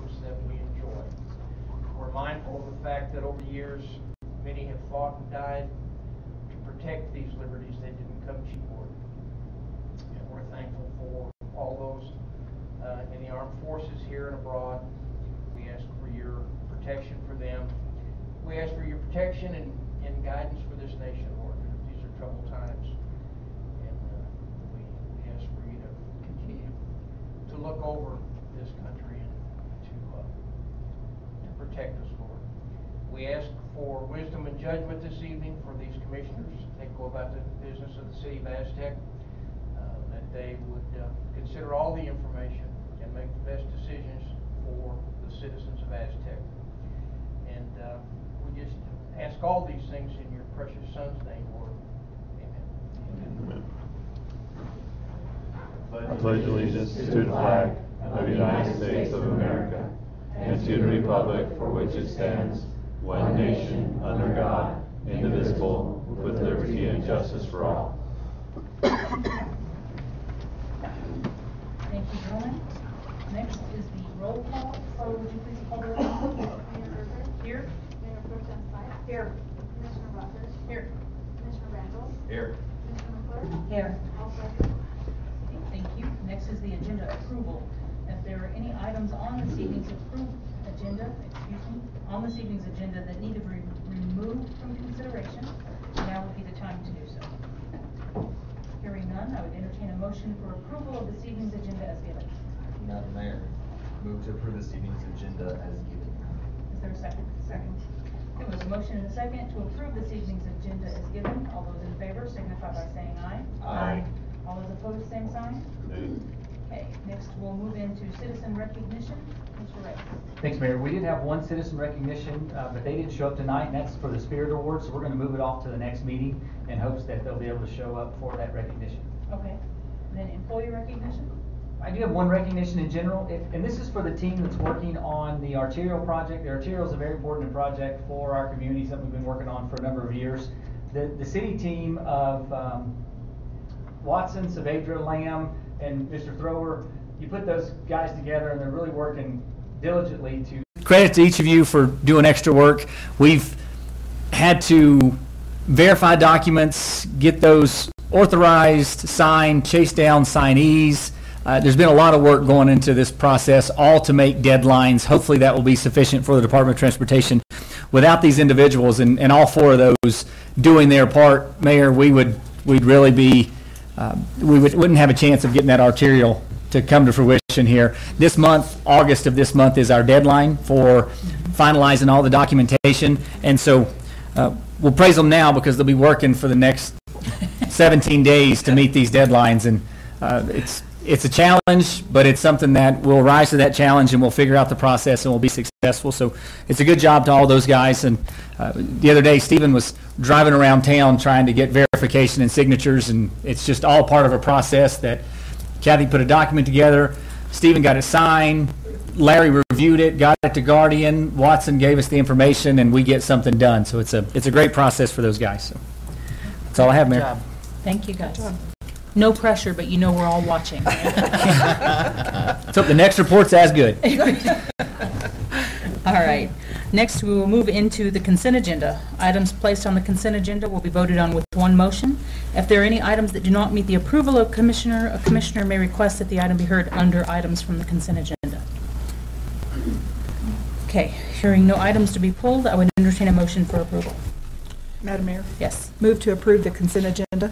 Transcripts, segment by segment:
freedoms that we enjoy. We're mindful of the fact that over the years, many have fought and died to protect these liberties. They didn't come cheap for it. And we're thankful for all those in the armed forces here and abroad. We ask for your protection for them. We ask for your protection and guidance for this nation, Lord. These are troubled times. And we ask for you to continue to look over this country and to protect us, Lord. We ask for wisdom and judgment this evening for these commissioners. They go about the business of the city of Aztec, that they would consider all the information and make the best decisions for the citizens of Aztec. And we just ask all these things in your precious Son's name, Lord. Amen. I pledge allegiance to the flag of the United States of America and to the republic for which it stands, one nation, under God, indivisible, with liberty and justice for all. Thank you, Roland. Next is the roll call. Chloe, would you please call the roll? Mayor Berger. Here. Mayor Pro Tem Sykes. Here. Commissioner Rogers. Here. Commissioner Randall. Here. Commissioner McClure. Here. All present. Okay, thank you. Next is the agenda approval. If there are any items on this evening's agenda that need to be removed from consideration, now would be the time to do so. Hearing none, I would entertain a motion for approval of this evening's agenda as given. Madam Mayor, move to approve this evening's agenda as given. Is there a second? Second. There was a motion and a second to approve this evening's agenda as given. All those in favor signify by saying aye. Aye. All those opposed, same sign. Okay, next we'll move into citizen recognition. Mr. Ray. Thanks, Mayor. We did have one citizen recognition, but they didn't show up tonight, and that's for the Spirit Award, so we're going to move it off to the next meeting in hopes that they'll be able to show up for that recognition. Okay. And then employee recognition? I do have one recognition in general, and this is for the team that's working on the arterial project. The arterial is a very important project for our community, something we've been working on for a number of years. The city team of Watson, Saavedra, Lamb, and Mr. Thrower, you put those guys together and they're really working diligently to... Credit to each of you for doing extra work. We've had to verify documents, get those authorized, signed, chase down signees. There's been a lot of work going into this process, all to make deadlines. Hopefully that will be sufficient for the Department of Transportation. Without these individuals and all four of those doing their part, Mayor, we'd really be, we wouldn't have a chance of getting that arterial to come to fruition here. This month, August of this month, is our deadline for finalizing all the documentation. And so we'll praise them now because they'll be working for the next 17 days to meet these deadlines. And it's a challenge, but it's something that we'll rise to that challenge and we'll figure out the process and we'll be successful. So it's a good job to all those guys. And the other day, Stephen was driving around town trying to get verification and signatures, and it's just all part of a process that Kathy put a document together, Stephen got it signed, Larry reviewed it, got it to Guardian, Watson gave us the information, and we get something done. So it's a great process for those guys. So that's all I have, Mayor. Thank you, guys. No pressure, but you know we're all watching. So the next report's as good. All right. Next, we will move into the consent agenda. Items placed on the consent agenda will be voted on with one motion. If there are any items that do not meet the approval of a commissioner may request that the item be heard under items from the consent agenda. Okay, hearing no items to be pulled, I would entertain a motion for approval. Madam Mayor? Yes. Move to approve the consent agenda.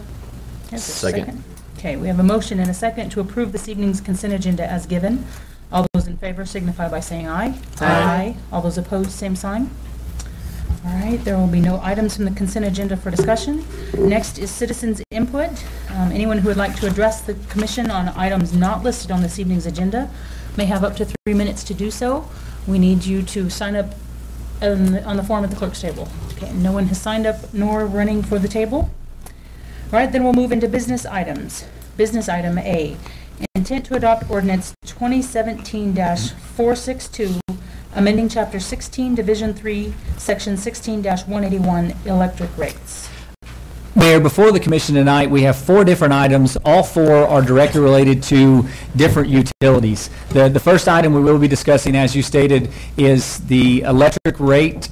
Second. Okay, we have a motion and a second to approve this evening's consent agenda as given. All those in favor signify by saying aye. Aye. All those opposed, same sign. All right, there will be no items from the consent agenda for discussion. Next is citizens' input. Anyone who would like to address the commission on items not listed on this evening's agenda may have up to 3 minutes to do so. We need you to sign up on the form at the clerk's table. Okay, no one has signed up nor running for the table. All right, then we'll move into business items. Business item A, intent to adopt ordinance 2017-462, amending Chapter 16, Division 3, Section 16-181, electric rates. Mayor, before the commission tonight, we have 4 different items. All 4 are directly related to different utilities. The first item we will be discussing, as you stated, is the electric rate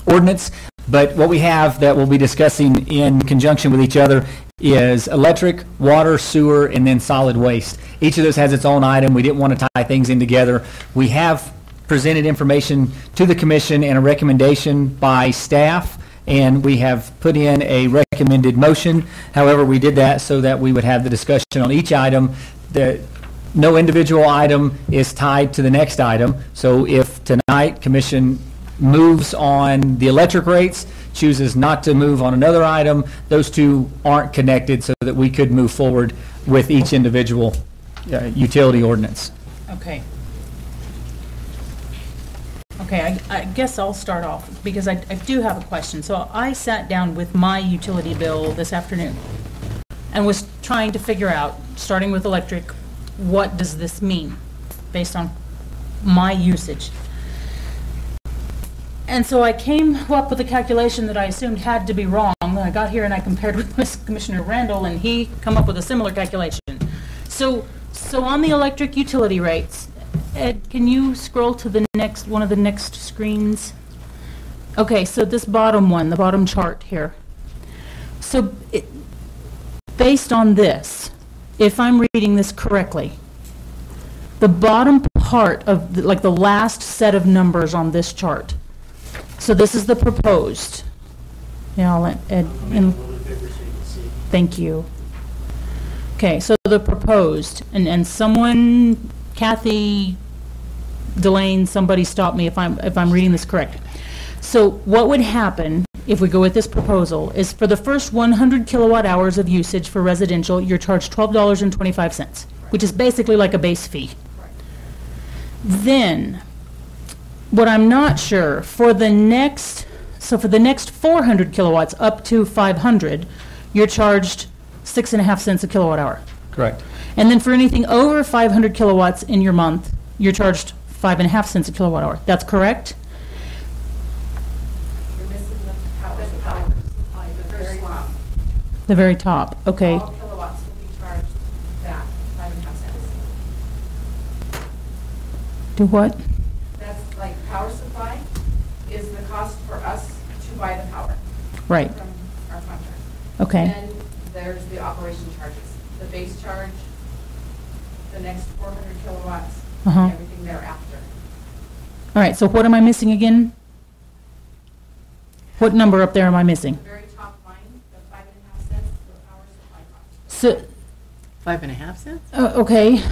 ordinance. But what we have that we'll be discussing in conjunction with each other is electric, water, sewer, and then solid waste. Each of those has its own item. We didn't want to tie things in together. We have presented information to the commission and a recommendation by staff, and we have put in a recommended motion. However, we did that so that we would have the discussion on each item. No individual item is tied to the next item. So if tonight commission moves on the electric rates, chooses not to move on another item, those two aren't connected, so that we could move forward with each individual utility ordinance. Okay. Okay, I guess I'll start off, because I do have a question. So I sat down with my utility bill this afternoon and was trying to figure out, starting with electric, what does this mean based on my usage? And so I came up with a calculation that I assumed had to be wrong. I got here and I compared with Commissioner Randall, and he come up with a similar calculation. So on the electric utility rates, Ed, can you scroll to the next, one of the next screens? Okay, so this bottom one, the bottom chart here. So based on this, if I'm reading this correctly, the bottom part of, like the last set of numbers on this chart, so this is the proposed. Yeah, I'll let Ed in. Thank you. Okay, so the proposed, and someone, Kathy, Delane, somebody stop me if I'm reading this correct. So what would happen if we go with this proposal is, for the first 100 kilowatt hours of usage for residential, you're charged $12.25, which is basically like a base fee. Then, what I'm not sure, for the next 400 kilowatts up to 500, you're charged 6.5 cents a kilowatt hour. Correct. And then for anything over 500 kilowatts in your month, you're charged 5.5 cents a kilowatt hour. That's correct? You're missing the power supply, the very top. The very top, okay. All kilowatts will be charged that 5.5 cents. Do what? That's like power supply is the cost for us to buy the power. Right. From our contract. Okay. Then there's the operation charges, the base charge, the next 400 kilowatts, Uh-huh. and everything thereafter. All right, so what am I missing again? What number up there am I missing? The very top line, the 5.5 cents, the power supply cost So, 5.5 cents? okay,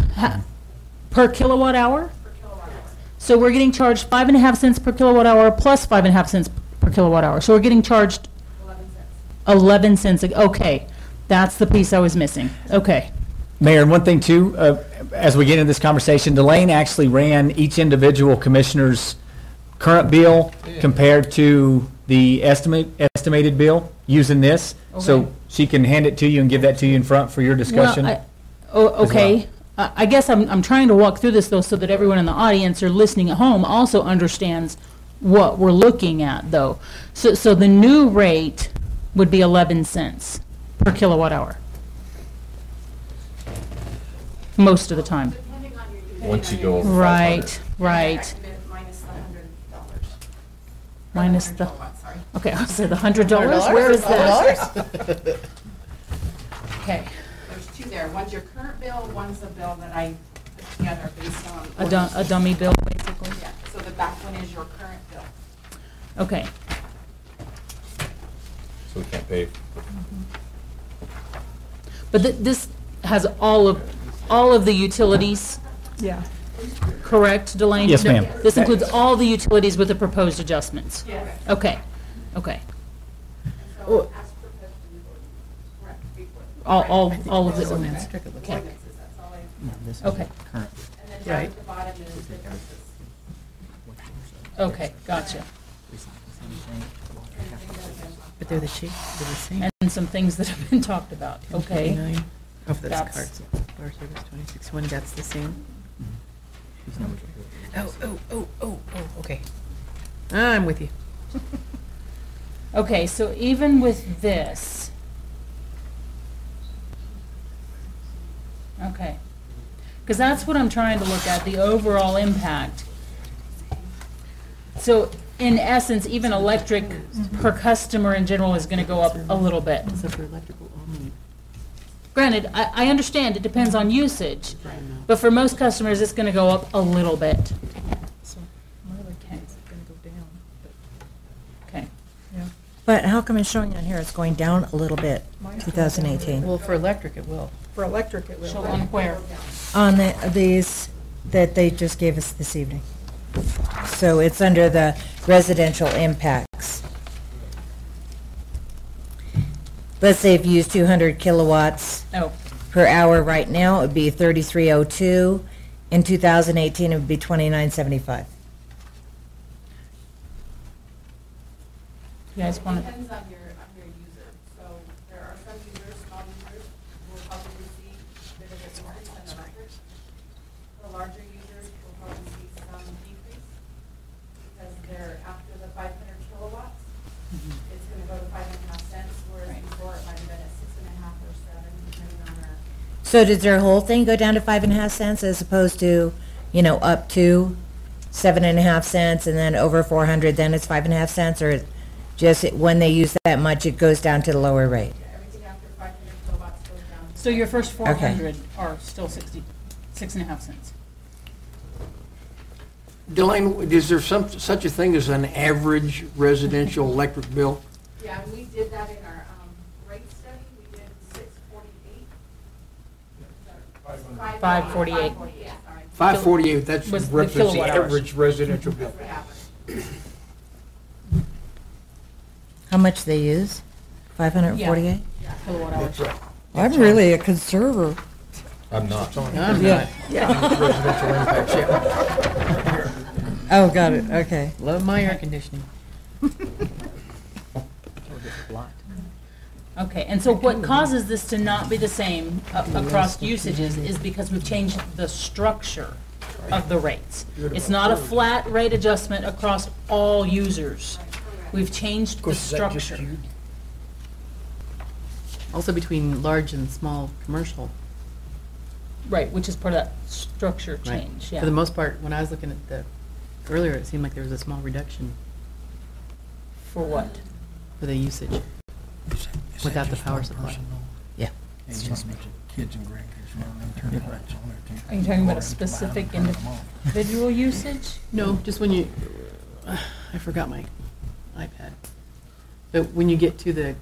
per kilowatt hour? per kilowatt hour. So we're getting charged 5.5 cents per kilowatt hour plus 5.5 cents per kilowatt hour. So we're getting charged 11 cents. 11 cents. Okay, that's the piece I was missing. Okay. Mayor, and one thing too, as we get into this conversation, Delane actually ran each individual commissioner's current bill compared to the estimated bill using this. Okay. So she can hand it to you and give that to you in front for your discussion. Okay. I guess I'm trying to walk through this, though, so that everyone in the audience or listening at home also understands what we're looking at, though. So the new rate would be 11 cents per kilowatt hour. Most of the time. Depending on your utility. Once you go over Right, 500. right. Minus the $100. Minus the, Kilowatts, sorry. okay, I'll say the $100. Where is that? Okay. There's two there. One's your current bill, one's the bill that I put together based on. A dummy bill, basically? Yeah, so the back one is your current bill. Okay. So we can't pay. But this has all of the utilities, Yeah. correct, Delane? Yes, ma'am. This includes all the utilities with the proposed adjustments? Yes. Okay, okay. So as proposed in the ordinance. Correct, before. All of the So ordinance. Patrick, it looks Okay. like Ordinances, that's all I. No, this is Okay. current. And then down Right. at the bottom is the differences. Okay, gotcha. But they're the cheap, they're the same. And some things that have been talked about, okay. 29. Oh, that's That's- cards. Bar service 26, that's the same. Oh, okay. I'm with you. Okay, so even with this, okay, because that's what I'm trying to look at, the overall impact. So in essence, even electric per customer in general is going to go up a little bit. Except for electrical only. Granted, I understand it depends on usage, but for most customers, it's going to go up a little bit. So my other account's gonna go down, Okay. yeah. But how come it's showing on here it's going down a little bit, Mine's going 2018? Well, for electric, it will. For electric, it So will. on where? On these that they just gave us this evening. So it's under the residential impacts. Let's say if you use 200 kilowatts Oh, per hour right now, it would be 3302. In 2018, it would be 2975. you guys want to? Depends on your user. So there are some users, small users, who will probably see a bit of an increase in electric. The larger users will probably see some decrease because they're after the 500 kilowatts. It's going to go to 5.5 cents, whereas Right. before it might have been at 6.5 or 7, depending on our. So does their whole thing go down to 5.5 cents as opposed to, up to 7.5 cents and then over 400, then it's 5.5 cents? Or just when they use that much, it goes down to the lower rate? Everything after 500 kilowatts goes down. So your first 400 are still 6.5 cents. Delane, is there such a thing as an average residential electric bill? Yeah, and we did that in our rate study. We did 648. 548. 548, sorry. 548, that Was the represents the kilowatt hours. average residential bill. That's the average. How much they use? 548? Kilowatt hours. That's right. I'm really a conserver. I'm not. I'm Yeah. not. Residential impacts, yeah. Oh, got it, okay. Love my air conditioning. Okay, and so what causes this to not be the same across usages is because we've changed the structure of the rates. It's not a flat rate adjustment across all users. We've changed Of the course, is that just structure. you? Also between large and small commercial. Right, which is part of that structure Right. change, For the yeah. most part, when I was looking at earlier, it seemed like there was a small reduction For what? for the usage without the power supply. Yeah. It's just kids and grandkids, turn the lights on there too. Are you talking about a specific individual usage? No, just when you, I forgot my iPad. But when you get to the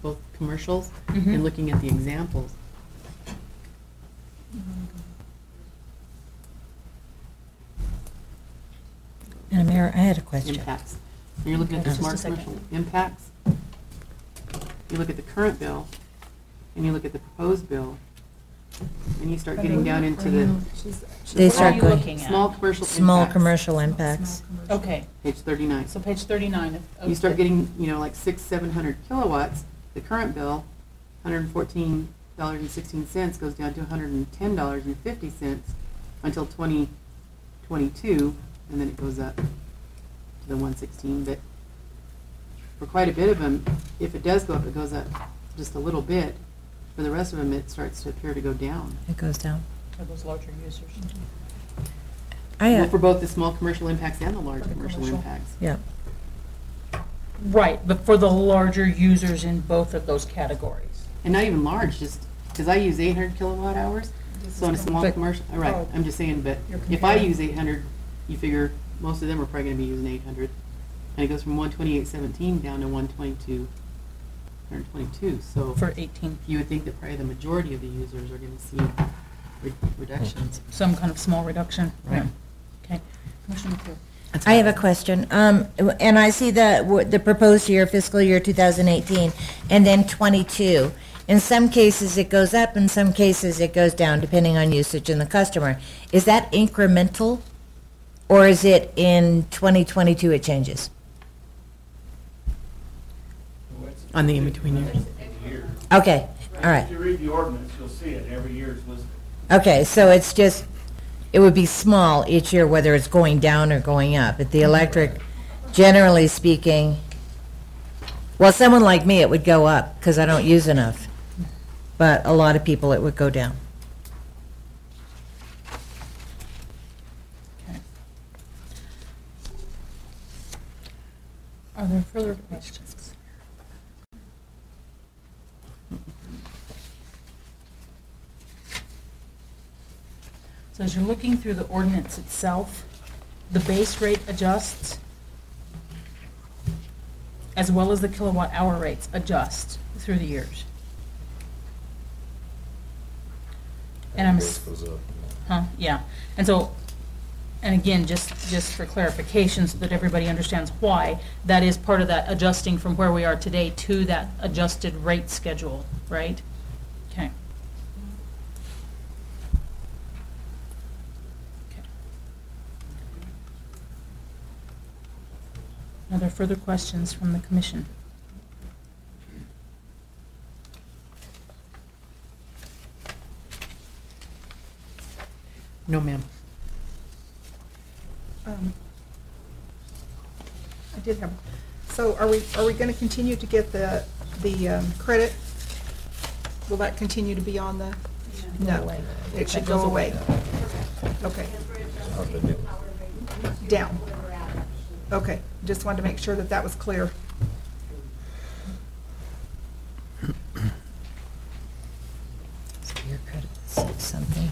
both commercials Mhm. and looking at the examples, And Mayor, I had a question. impacts. When you're looking at the Just a smart second. commercial impacts, you look at the current bill, and you look at the proposed bill, and you start getting down into the They What are start you going, looking at? small commercial impacts. small commercial impacts. Okay, Page 39. so page 39 of. You start the- getting, like 700 kilowatts, the current bill, $114.16 goes down to $110.50 until 2022, and then it goes up to the 116. But for quite a bit of them, if it does go up, it goes up just a little bit. For the rest of them, it starts to appear to go down. It goes down. For those larger users. Well, for both the small commercial impacts and the large commercial impacts. Yeah. Right, but for the larger users in both of those categories. And not even large, just, because I use 800 kilowatt hours, so in a small But- commercial, right, Oh. I'm just saying, but You're if I comparing. use 800, you figure most of them are probably gonna be using 800. And it goes from 128.17 down to 122, so For 18, you would think that probably the majority of the users are gonna see reductions. some kind of small reduction. Right. Okay. Commissioner McClure. I have a question. And I see the proposed year, fiscal year 2018, and then 22. In some cases, it goes up, in some cases, it goes down, depending on usage and the customer. Is that incremental, or is it in 2022 it changes? On the in-between years. Okay, all right. If you read the ordinance, you'll see it, every year is listed. Okay, so it's just, it would be small each year, whether it's going down or going up. But the electric, generally speaking, Well, someone like me, it would go up because I don't use enough. But a lot of people, it would go down. Okay. Are there further questions? So as you're looking through the ordinance itself, the base rate adjusts as well as the kilowatt hour rates adjust through the years. And I'm, yeah. And so, and again, just for clarification so that everybody understands why, that is part of that adjusting from where we are today to that adjusted rate schedule, right? Okay. Are there further questions from the commission? No, ma'am. I did have, so are we going to continue to get the credit? Will that continue to be on the? No, it should go away. Okay. Down. Okay, just wanted to make sure that that was clear. So your credit is something.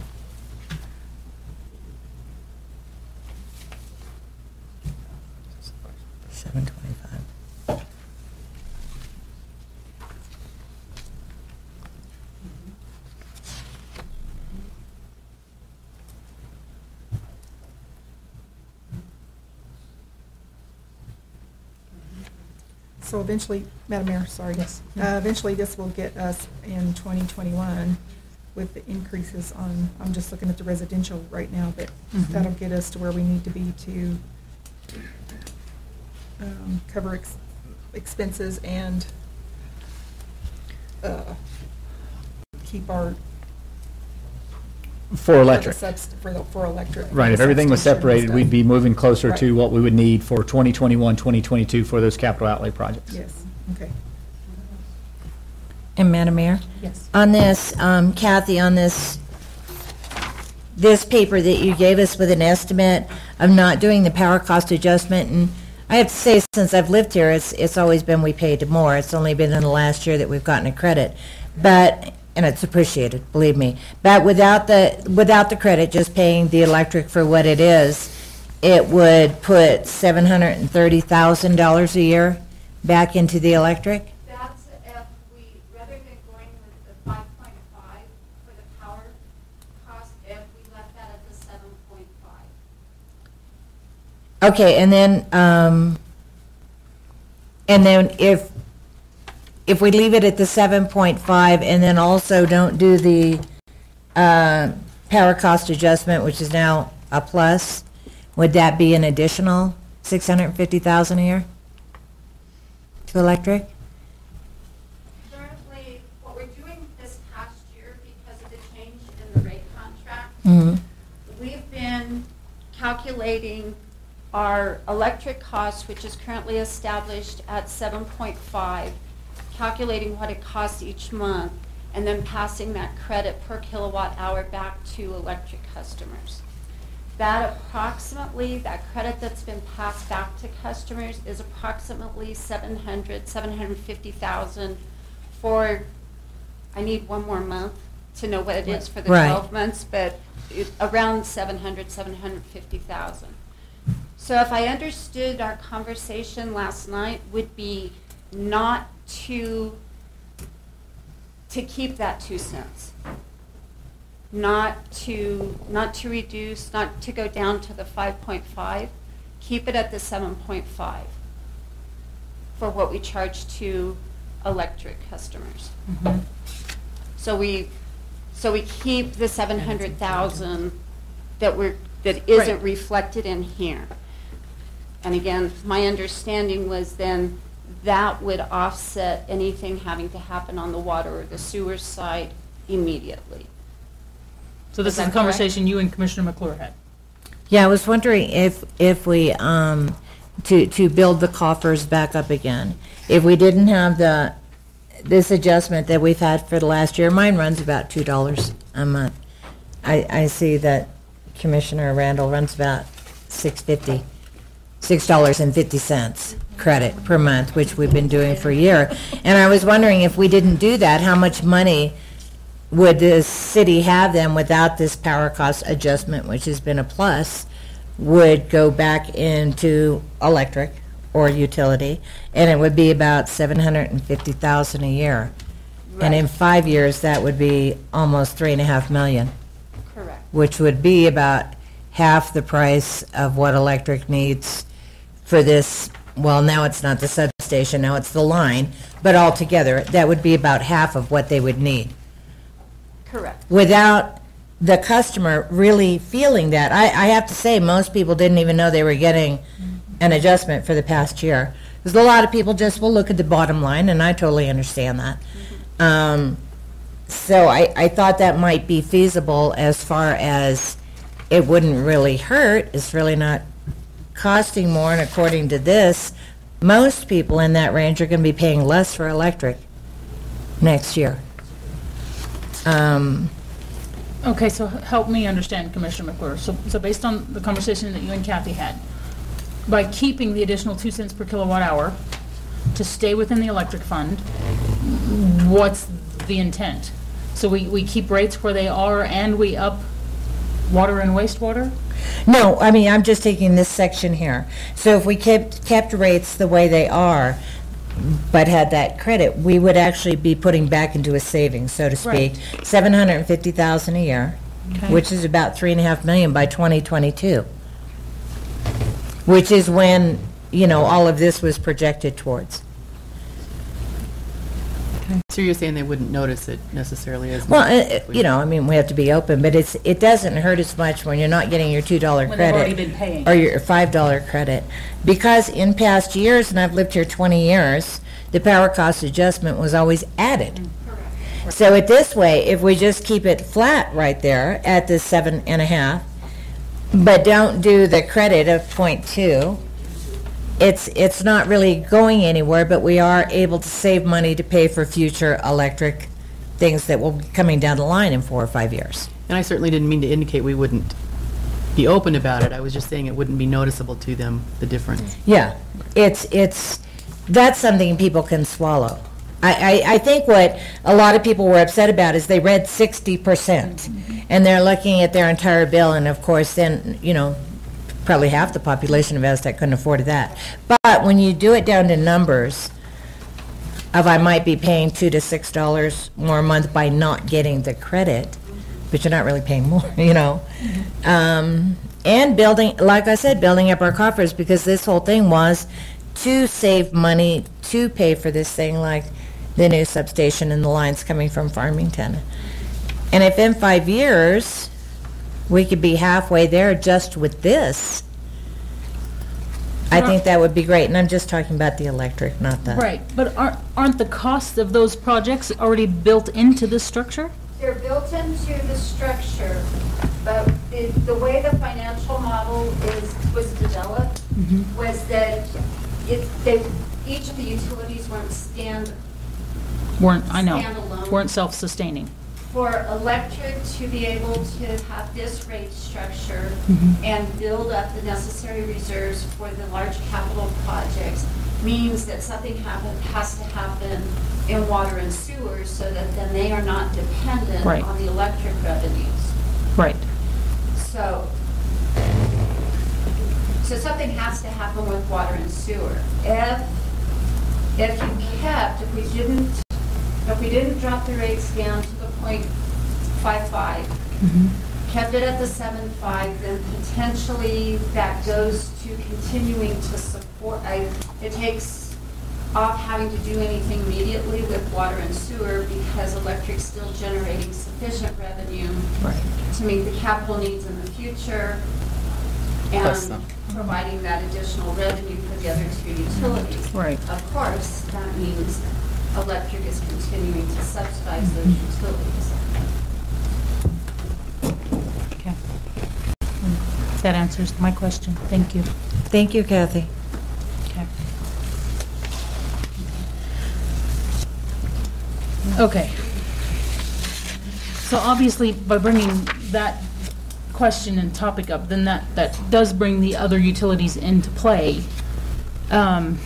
$725. So eventually, Madam Mayor, sorry. Yes. Eventually, this will get us in 2021 with the increases on, I'm just looking at the residential right now, but that'll get us to where we need to be to cover expenses and keep our. For electric. For electric. Right, if everything was separated, we'd be moving closer to what we would need for 2021, 2022 for those capital outlay projects. Yes, okay. And Madam Mayor? Yes. On this, Kathy, on this paper that you gave us with an estimate of not doing the power cost adjustment, and I have to say, since I've lived here, it's always been we paid more. It's only been in the last year that we've gotten a credit. But, and it's appreciated, believe me. But without the credit, just paying the electric for what it is, it would put $730,000 a year back into the electric? That's if we, rather than going with the 5.5 for the power cost, if we left that at the 7.5. Okay, and then if we leave it at the 7.5 and then also don't do the power cost adjustment, which is now a plus, would that be an additional $650,000 a year to electric? Currently, what we're doing this past year, because of the change in the rate contract, we've been calculating our electric cost, which is currently established at 7.5, calculating what it costs each month, and then passing that credit per kilowatt hour back to electric customers. That approximately, that credit that's been passed back to customers is approximately $750,000 for, I need one more month to know what it is for the 12 months, but around $750,000. So if I understood our conversation last night would be not to keep that 2 cents. Not to reduce, not to go down to the 5.5, keep it at the 7.5 for what we charge to electric customers. So we keep the 700,000 that isn't reflected in here. And again, my understanding was then that would offset anything having to happen on the water or the sewer side immediately. So this is a conversation you and Commissioner McClure had? Yeah, I was wondering if we to build the coffers back up again. If we didn't have this adjustment that we've had for the last year, mine runs about $2 a month. I see that Commissioner Randall runs about $6.50 credit per month, which we've been doing for a year. And I was wondering, if we didn't do that, how much money would the city have then without this power cost adjustment, which has been a plus, would go back into electric or utility, and it would be about $750,000 a year. And in 5 years, that would be almost $3.5 million. Correct. Which would be about half the price of what electric needs for this. Well, now it's not the substation, now it's the line, but altogether, that would be about half of what they would need, Correct. without the customer really feeling that. I have to say, most people didn't even know they were getting an adjustment for the past year. Because a lot of people just will look at the bottom line, and I totally understand that. So I thought that might be feasible as far as it wouldn't really hurt. It's really not costing more, and according to this, most people in that range are going to be paying less for electric next year. Okay, so help me understand, Commissioner McClure. So based on the conversation that you and Kathy had, by keeping the additional 2 cents per kilowatt hour to stay within the electric fund, what's the intent? So we keep rates where they are and we up water and wastewater? No, I mean, I'm just taking this section here. So if we kept rates the way they are, but had that credit, we would actually be putting back into a savings, so to speak, Right. $750,000 a year, Okay. which is about $3.5 million by 2022, which is when, all of this was projected towards. So you're saying they wouldn't notice it necessarily as Well, much? I mean, we have to be open, but it doesn't hurt as much when you're not getting your $2 When credit. they've already been paying. Or your $5 credit. Because in past years, and I've lived here 20 years, the power cost adjustment was always added. So it this way, if we just keep it flat right there at the 7.5, but don't do the credit of 0.2, it's not really going anywhere, but we are able to save money to pay for future electric things that will be coming down the line in 4 or 5 years. And I certainly didn't mean to indicate we wouldn't be open about it. I was just saying it wouldn't be noticeable to them, the difference. Yeah, that's something people can swallow. I think what a lot of people were upset about is they read 60%, and they're looking at their entire bill, and of course then, probably half the population of Aztec couldn't afford that. But when you do it down to numbers of I might be paying $2 to $6 more a month by not getting the credit, but you're not really paying more, and building, like I said, building up our coffers, because this whole thing was to save money to pay for this thing, like the new substation and the lines coming from Farmington. And if in 5 years we could be halfway there just with this, I think that would be great. And I'm just talking about the electric, not the... Right, but aren't the costs of those projects already built into this structure? They're built into the structure, but the way the financial model was developed was that each of the utilities weren't self-sustaining. For electric to be able to have this rate structure and build up the necessary reserves for the large capital projects means that something has to happen in water and sewers so that then they are not dependent Right. on the electric revenues. Right. So something has to happen with water and sewer. If we didn't drop the rates down to the 0.55, kept it at the 7.5, then potentially that goes to continuing to support. It takes off having to do anything immediately with water and sewer because electric's still generating sufficient revenue to meet the capital needs in the future and providing that additional revenue for the other two utilities. Right. Of course, that means electric is continuing to subsidize those utilities. Okay. That answers my question. Thank you. Thank you, Kathy. Okay. So obviously, by bringing that question and topic up, then that does bring the other utilities into play. And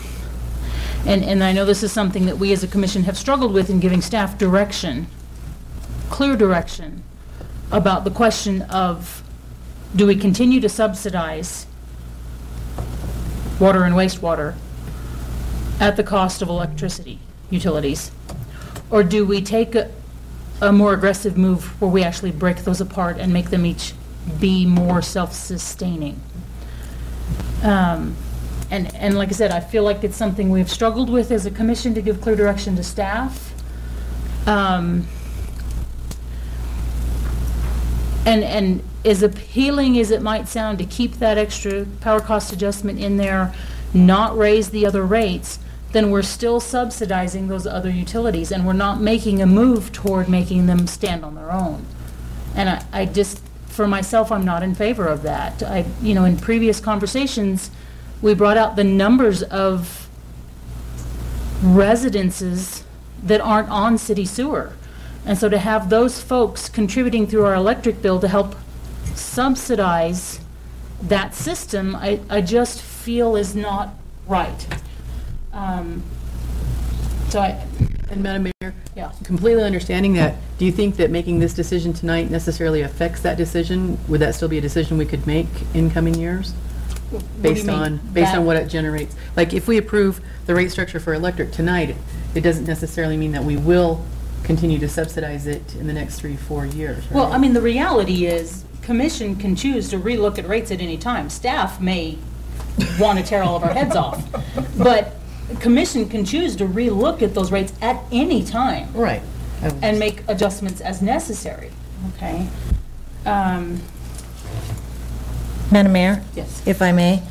I know this is something that we as a commission have struggled with in giving staff direction, clear direction, about the question of, do we continue to subsidize water and wastewater at the cost of electricity utilities? Or do we take a more aggressive move where we actually break those apart and make them each be more self-sustaining? And like I said, I feel like it's something we've struggled with as a commission to give clear direction to staff. And as appealing as it might sound to keep that extra power cost adjustment in there, not raise the other rates, then we're still subsidizing those other utilities, and we're not making a move toward making them stand on their own. And I just, for myself, I'm not in favor of that. In previous conversations, we brought out the numbers of residences that aren't on city sewer. And so to have those folks contributing through our electric bill to help subsidize that system, I just feel is not right. And Madam Mayor, yeah. completely understanding that, do you think that making this decision tonight necessarily affects that decision? Would that still be a decision we could make in coming years? Based on what it generates? Like, if we approve the rate structure for electric tonight, it doesn't necessarily mean that we will continue to subsidize it in the next 3-4 years, right? Well, I mean, the reality is, commission can choose to relook at rates at any time. Staff may want to tear all of our heads off, but commission can choose to relook at those rates at any time. Right. And make adjustments as necessary, okay? Madam Mayor? Yes. If I may,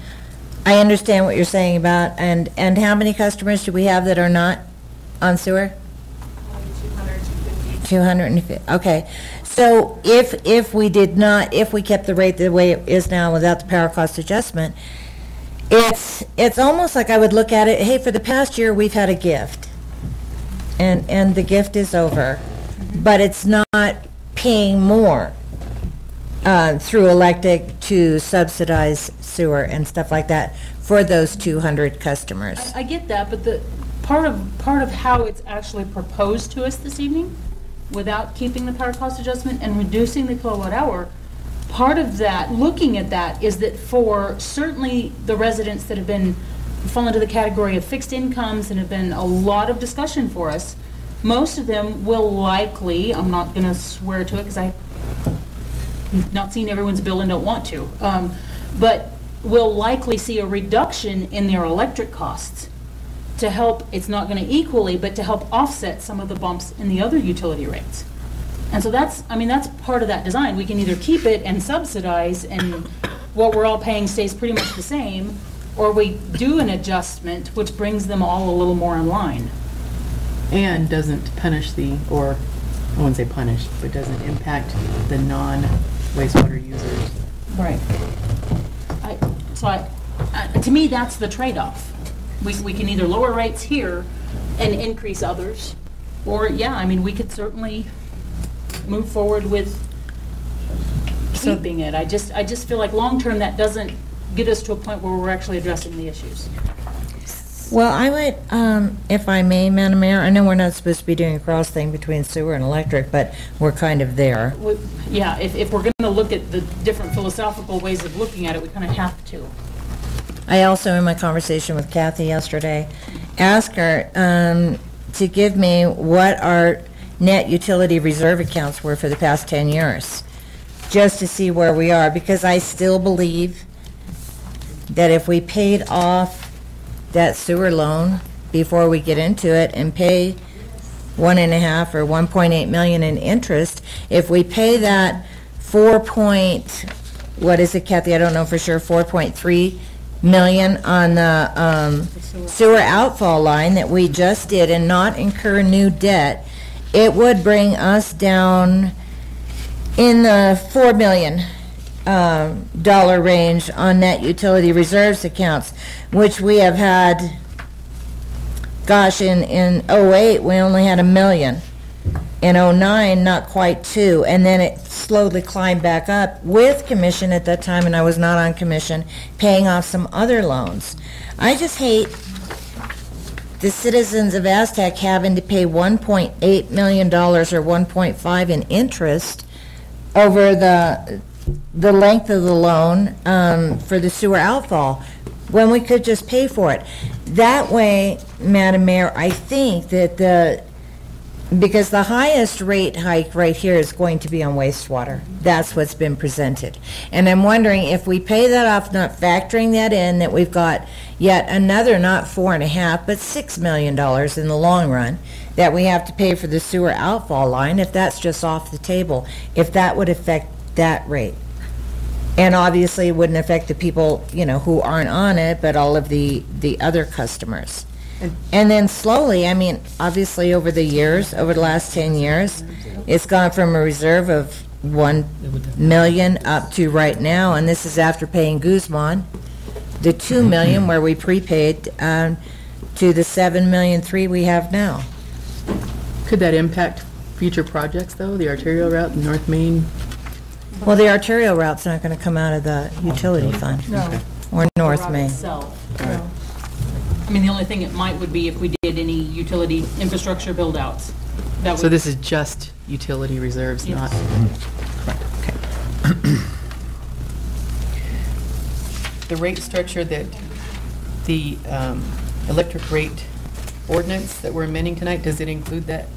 I understand what you're saying about, and how many customers do we have that are not on sewer? 250. Okay. So if we kept the rate the way it is now without the power cost adjustment, it's almost like I would look at it, hey, for the past year we've had a gift, and the gift is over, but it's not paying more through electric to subsidize sewer and stuff like that for those 200 customers. I get that, but the part of how it's actually proposed to us this evening, without keeping the power cost adjustment and reducing the kilowatt hour, part of that, looking at that, is that for certainly the residents that have fall into the category of fixed incomes and have been a lot of discussion for us, most of them will likely, I'm not going to swear to it because I've not seen everyone's bill and don't want to, but will likely see a reduction in their electric costs to help, it's not going to equally, but to help offset some of the bumps in the other utility rates. And so that's part of that design. We can either keep it and subsidize and what we're all paying stays pretty much the same, or we do an adjustment which brings them all a little more in line. And doesn't punish or I wouldn't say punish, but doesn't impact the non-wastewater users. Right. To me, that's the trade-off. We can either lower rates here and increase others, or we could certainly move forward with keeping it. I just feel like long-term that doesn't get us to a point where we're actually addressing the issues. Well, I would, if I may, Madam Mayor, I know we're not supposed to be doing a cross thing between sewer and electric, but we're kind of there. Yeah, if we're going to look at the different philosophical ways of looking at it, we kind of have to. I also, in my conversation with Kathy yesterday, asked her to give me what our net utility reserve accounts were for the past 10 years, just to see where we are, because I still believe that if we paid off that sewer loan before we get into it and pay 1.5 or 1.8 million in interest, if we pay that what is it, Kathy? I don't know for sure, 4.3 million on the sewer outfall line that we just did and not incur new debt, it would bring us down in the $4 million dollar range on net utility reserves accounts, which we have had, gosh, in 08 we only had $1 million. In '09, not quite 2, and then it slowly climbed back up with commission at that time, and I was not on commission, paying off some other loans. I just hate the citizens of Aztec having to pay $1.8 million or 1.5 in interest over the length of the loan for the sewer outfall, when we could just pay for it. That way, Madam Mayor, I think that because the highest rate hike right here is going to be on wastewater. That's what's been presented. And I'm wondering if we pay that off, not factoring that in, that we've got yet another, not $4.5, but $6 million in the long run that we have to pay for the sewer outfall line, if that's just off the table, if that would affect that rate. And obviously it wouldn't affect the people, who aren't on it, but all of the other customers. And then slowly, obviously over the years, over the last 10 years, it's gone from a reserve of 1 million up to right now, and this is after paying Guzman, the 2 million where we prepaid, to the 7,000,003 we have now. Could that impact future projects, though, the arterial route in North Main? Well, the arterial route's not going to come out of the utility fund. No. Or North route Main. itself. No. The only thing it might would be if we did any utility infrastructure build-outs. So this is just utility reserves, Yes. not... Okay. The rate structure that the electric rate ordinance that we're amending tonight, does it include that?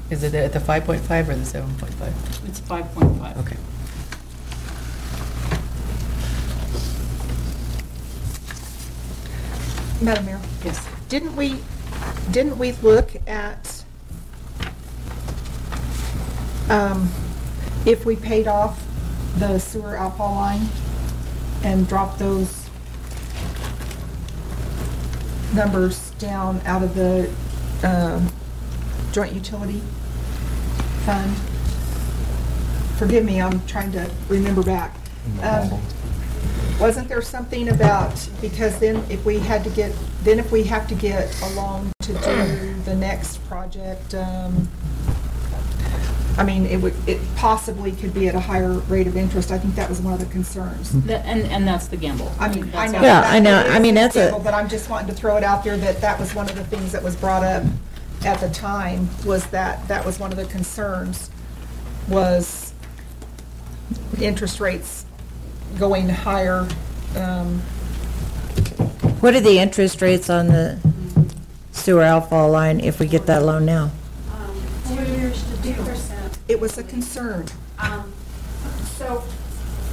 Is it at the 5.5 or the 7.5? It's 5.5. Okay. Madam Mayor? Yes. Didn't we look at, if we paid off the sewer outfall line and dropped those numbers down out of the joint utility fund? Forgive me, I'm trying to remember back. Wasn't there something about, because then if we have to get a loan to do the next project, it possibly could be at a higher rate of interest. I think that was one of the concerns. And that's the gamble. I know. Yeah, I know. That's gamble, but I'm just wanting to throw it out there that was one of the things that was brought up at the time, was that was one of the concerns, was interest rates going higher. What are the interest rates on the sewer outfall line if we get that loan now? 2%. It was a concern. So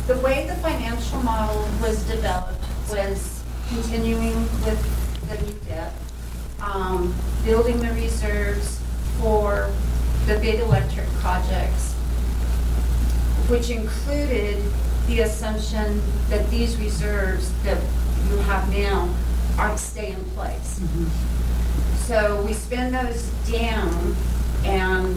the way the financial model was developed was continuing with the new debt, building the reserves for the big electric projects, which included the assumption that these reserves that you have now are to stay in place. So we spend those down, and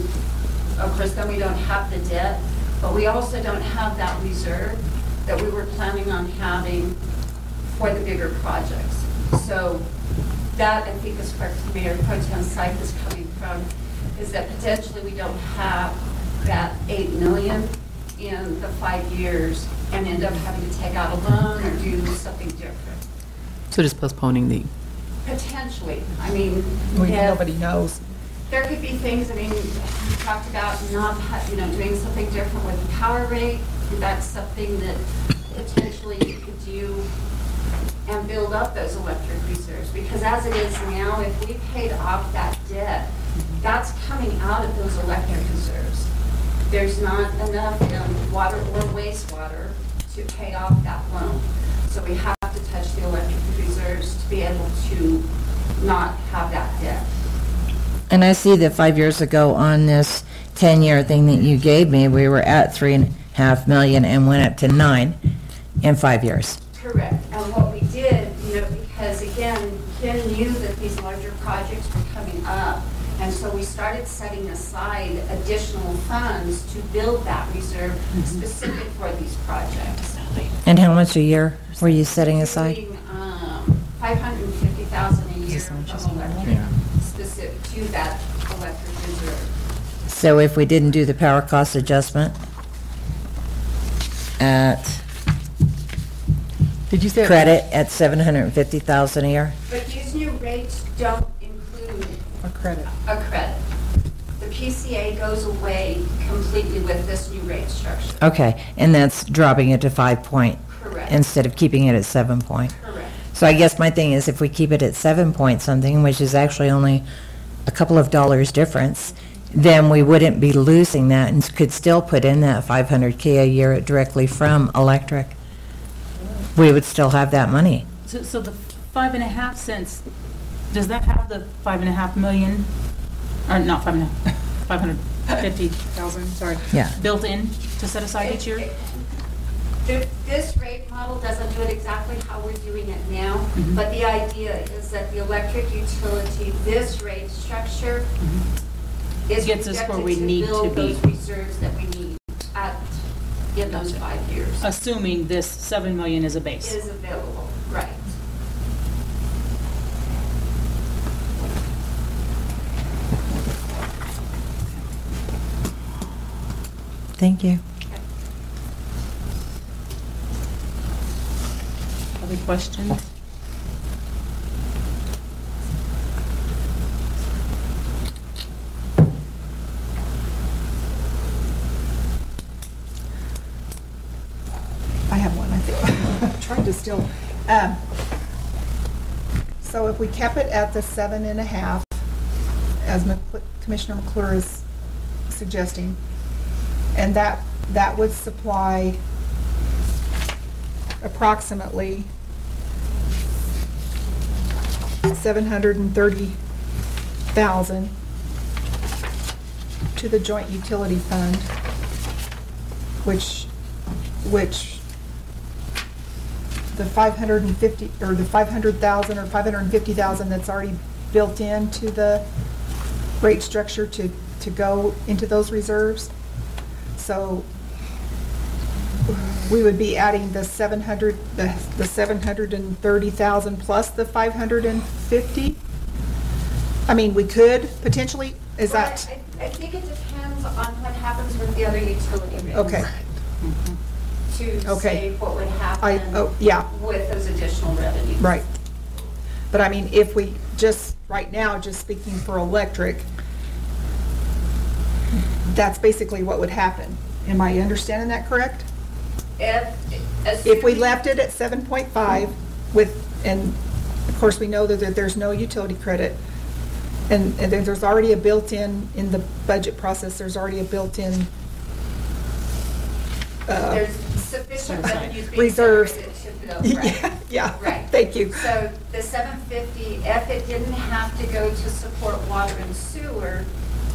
of course then we don't have the debt, but we also don't have that reserve that we were planning on having for the bigger projects. So that, I think, is where Mayor Pro Tem Syke is coming from, is that potentially we don't have that $8 million in the 5 years and end up having to take out a loan or do something different. So just postponing the... Potentially. Nobody knows. There could be things, we talked about not, doing something different with the power rate. That's something that potentially you could do and build up those electric reserves. Because as it is now, if we paid off that debt, that's coming out of those electric reserves. There's not enough in water or wastewater to pay off that loan. So we have to touch the electric reserves to be able to not have that debt. And I see that 5 years ago on this 10-year thing that you gave me, we were at $3.5 million and went up to $9 million in 5 years. Correct. And what we did, because again, Ken knew that these larger projects were coming up, and so we started setting aside additional funds to build that reserve specific for these projects. And how much a year were you setting aside? $550,000 a year from electric, specific to that electric reserve. So if we didn't do the power cost adjustment at Did you say? credit at 750,000 a year? But these new rates don't include A credit. a credit. The PCA goes away completely with this new rate structure. Okay, and that's dropping it to 5 point Correct. instead of keeping it at 7 point. Correct. So I guess my thing is if we keep it at 7 point something, which is actually only a couple of dollars difference, then we wouldn't be losing that and could still put in that 500K a year directly from electric. We would still have that money. So the 5.5 cents, does that have the 5.5 million, or not 5.5, 550,000, sorry. Yeah. Built in to set aside each year? This rate model doesn't do it exactly how we're doing it now, Mhm. but the idea is that the electric utility, this rate structure is Gets us where projected we need to build be. those reserves that we need in those 5 years. Assuming this 7 million is a base. Is available, right. Thank you. Other questions? I have one, I think. I'm trying to still, so if we kept it at the 7.5, as Commissioner McClure is suggesting, and that would supply approximately 730,000 to the joint utility fund, which the 550, or the 500,000 or 550,000 that's already built into the rate structure to go into those reserves. So we would be adding the 730,000 plus the 550. I mean, we could potentially, is Well, that? I think it depends on what happens with the other utility rates. Okay. To Okay. say what would yeah. happen with those additional revenues. Right. But I mean, if we just, right now, just speaking for electric, that's basically what would happen. Am I understanding that correct? If we Assuming- left it at 7.5 with, and of course, we know that there's no utility credit, and then there's already a built-in, in the budget process, there's already a built-in There's sufficient revenues being reserves. generated to build, right? Yeah, Right. thank you. So the 750, if it didn't have to go to support water and sewer,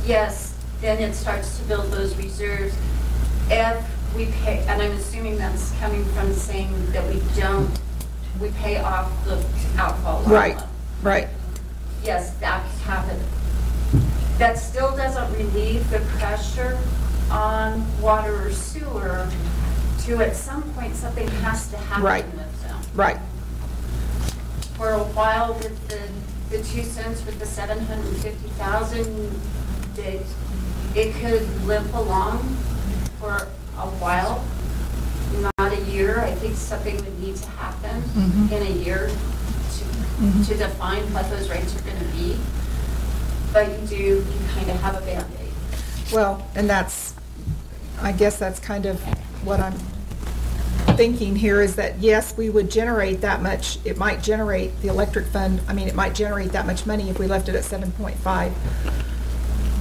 yes, then it starts to build those reserves. If we pay, and I'm assuming that's coming from saying that we pay off the outfall line. Right, right. Yes, that could happen. That still doesn't relieve the pressure on water or sewer to, at some point, something has to happen Right. with them. Right. For a while, with the 2 cents with the 750,000, it could limp along for a while, not a year. I think something would need to happen Mhm. in a year Mhm. to define what those rates are going to be. But you kind of have a Band-Aid. Well, and I guess that's kind of what I'm thinking here, is that, yes, we would generate that much, it might generate, the electric fund, I mean, it might generate that much money if we left it at 7.5.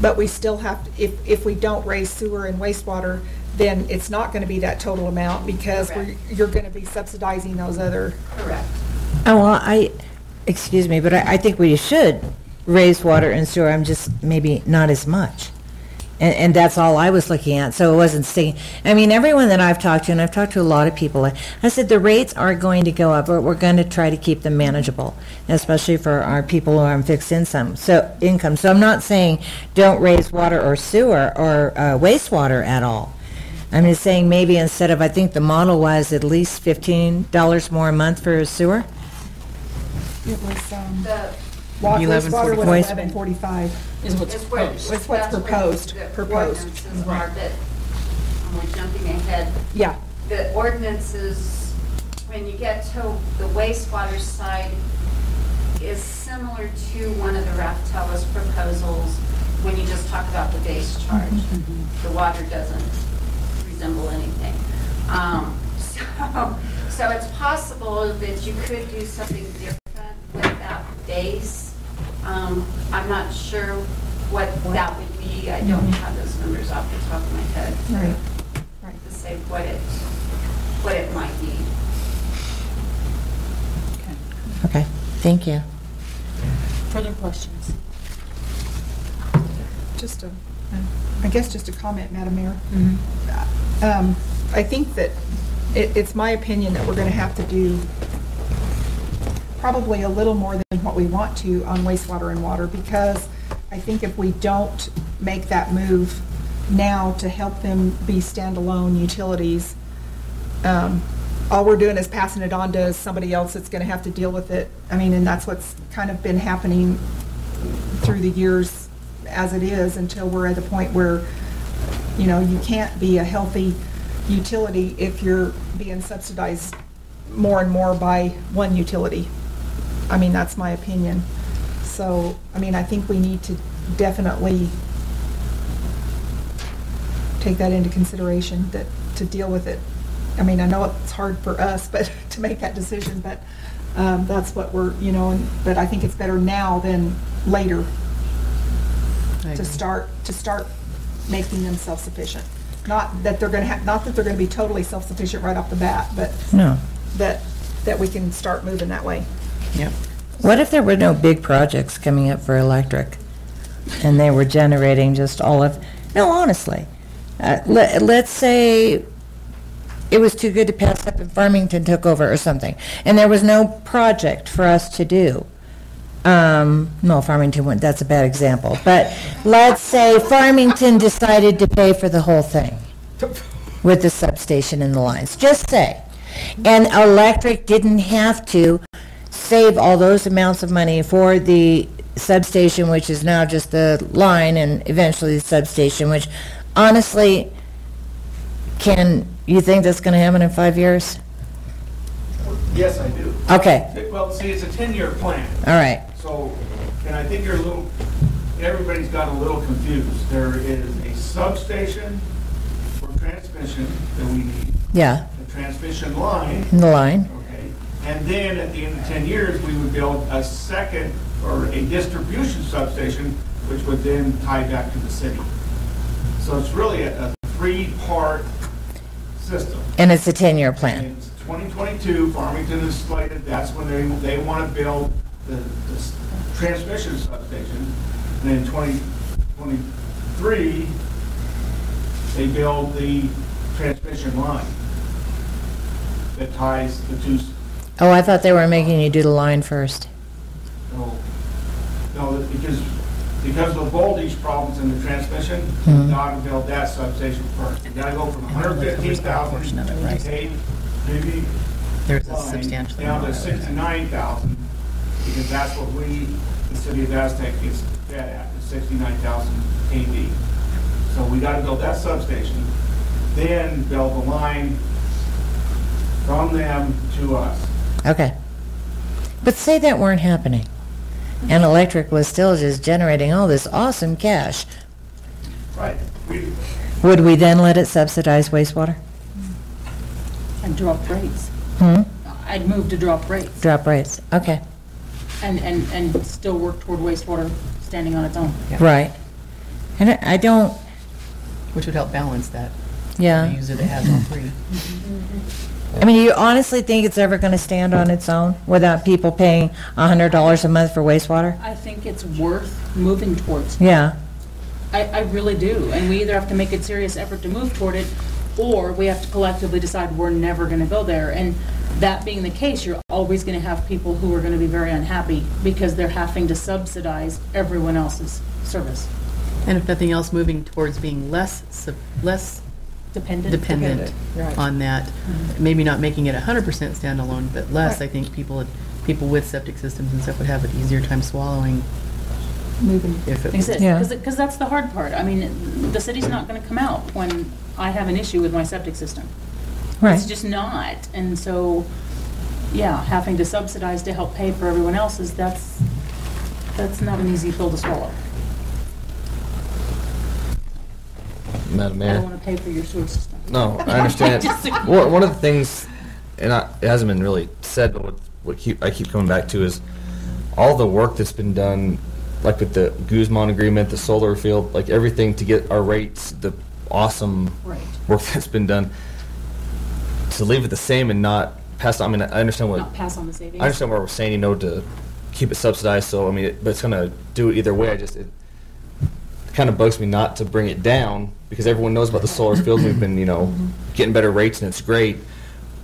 But we still have, if we don't raise sewer and wastewater, then it's not gonna be that total amount, because Correct. you're gonna be subsidizing those other. Correct. Oh, well, excuse me, but I think we should raise water and sewer, I'm just maybe not as much. And that's all I was looking at, so it wasn't saying, I mean, everyone that I've talked to, and I've talked to a lot of people, I said the rates are going to go up, but we're going to try to keep them manageable, especially for our people who are on fixed income. So I'm not saying don't raise water or sewer or wastewater at all. I'm just saying maybe instead of, I think the model was at least $15 more a month for sewer. It was, Wastewater was 11:45. 11:45. Is what's Is where- proposed. It's what's that's where proposed, the proposed. ordinances are, but, we're jumping ahead. Yeah, The ordinances, when you get to the wastewater side, is similar to one of the Raftellus proposals when you just talk about the base charge. The water doesn't resemble anything. So it's possible that you could do something different with that base. I'm not sure what that would be. I don't have those numbers off the top of my head right. to say what it might be. Okay, thank you. Further questions? I guess just a comment, Madam Mayor. Mm-hmm. I think that it's my opinion that we're going to have to do probably a little more than what we want to on wastewater and water, because I think if we don't make that move now to help them be standalone utilities, all we're doing is passing it on to somebody else that's going to have to deal with it. I mean, and that's what's kind of been happening through the years as it is, until we're at the point where, you know, you can't be a healthy utility if you're being subsidized more and more by one utility. I mean, that's my opinion. So, I mean, I think we need to definitely take that into consideration, that to deal with it. I mean, I know it's hard for us, but to make that decision, but that's what we're, you know, but I think it's better now than later to start making them self-sufficient. Not that they're going to be totally self-sufficient right off the bat, but No. that we can start moving that way. Yep. What if there were no big projects coming up for electric, and they were generating just all of, no, honestly, let's say it was too good to pass up and Farmington took over or something, and there was no project for us to do. No, Farmington went, that's a bad example, but let's say Farmington decided to pay for the whole thing with the substation and the lines, just say, and electric didn't have to save all those amounts of money for the substation, which is now just the line, and eventually the substation, which honestly, can you think that's going to happen in 5 years? Yes, I do. Okay, Well, see, it's a 10-year plan. all right. So, and I think everybody's got a little confused. There is a substation for transmission that we need, Yeah, a transmission line, in the line. okay? And then at the end of 10 years, we would build a second, or a distribution substation, which would then tie back to the city. So it's really a three-part system. And it's a 10-year And plan. it's 2022, Farmington is slated, that's when they want to build the transmission substation. And then 2023, they build the transmission line that ties the two. Oh, I thought they were making you do the line first. No, because of the voltage problems in the transmission, Mhm. we gotta build that substation first. You gotta go from 115,000 maybe There's a line substantial down to amount of that. 69,000, because that's what the city of Aztec gets fed at, is 69,000 kV. So we gotta build that substation, then build the line from them to us. Okay. But say that weren't happening, and electric was still just generating all this awesome cash. Right. Would we then let it subsidize wastewater? And drop rates. I'd move to drop rates Drop rates, okay, and still work toward wastewater standing on its own. right. And I don't, Which would help balance that. yeah. The user that has all three. I mean, you honestly think it's ever going to stand on its own without people paying $100 a month for wastewater? I think it's worth moving towards. Yeah, I really do. And we either have to make a serious effort to move toward it, or we have to collectively decide we're never going to go there. And that being the case, you're always going to have people who are going to be very unhappy because they're having to subsidize everyone else's service. And if nothing else, moving towards being less dependent Right. on that. Maybe not making it 100% standalone, but less. I think people would people with septic systems and stuff would have an easier time swallowing Moving. if it was. Because that's the hard part. I mean, the city's not going to come out when I have an issue with my septic system. Right. It's just not. And so, yeah, having to subsidize to help pay for everyone else's, that's not an easy pill to swallow. Madam I Mayor. don't want to pay for your sewer system. No, I understand. One of the things, and it hasn't been really said, but I keep coming back to is all the work that's been done, like with the Guzman agreement, the solar field, like everything to get our rates, the awesome work that's been done, to leave it the same and not pass on. I mean, I understand what. Not pass on the savings. I understand what we're saying, to keep it subsidized. So I mean, but it's going to do it either way. It kind of bugs me not to bring it down because everyone knows about the solar field. We've been, getting better rates and it's great.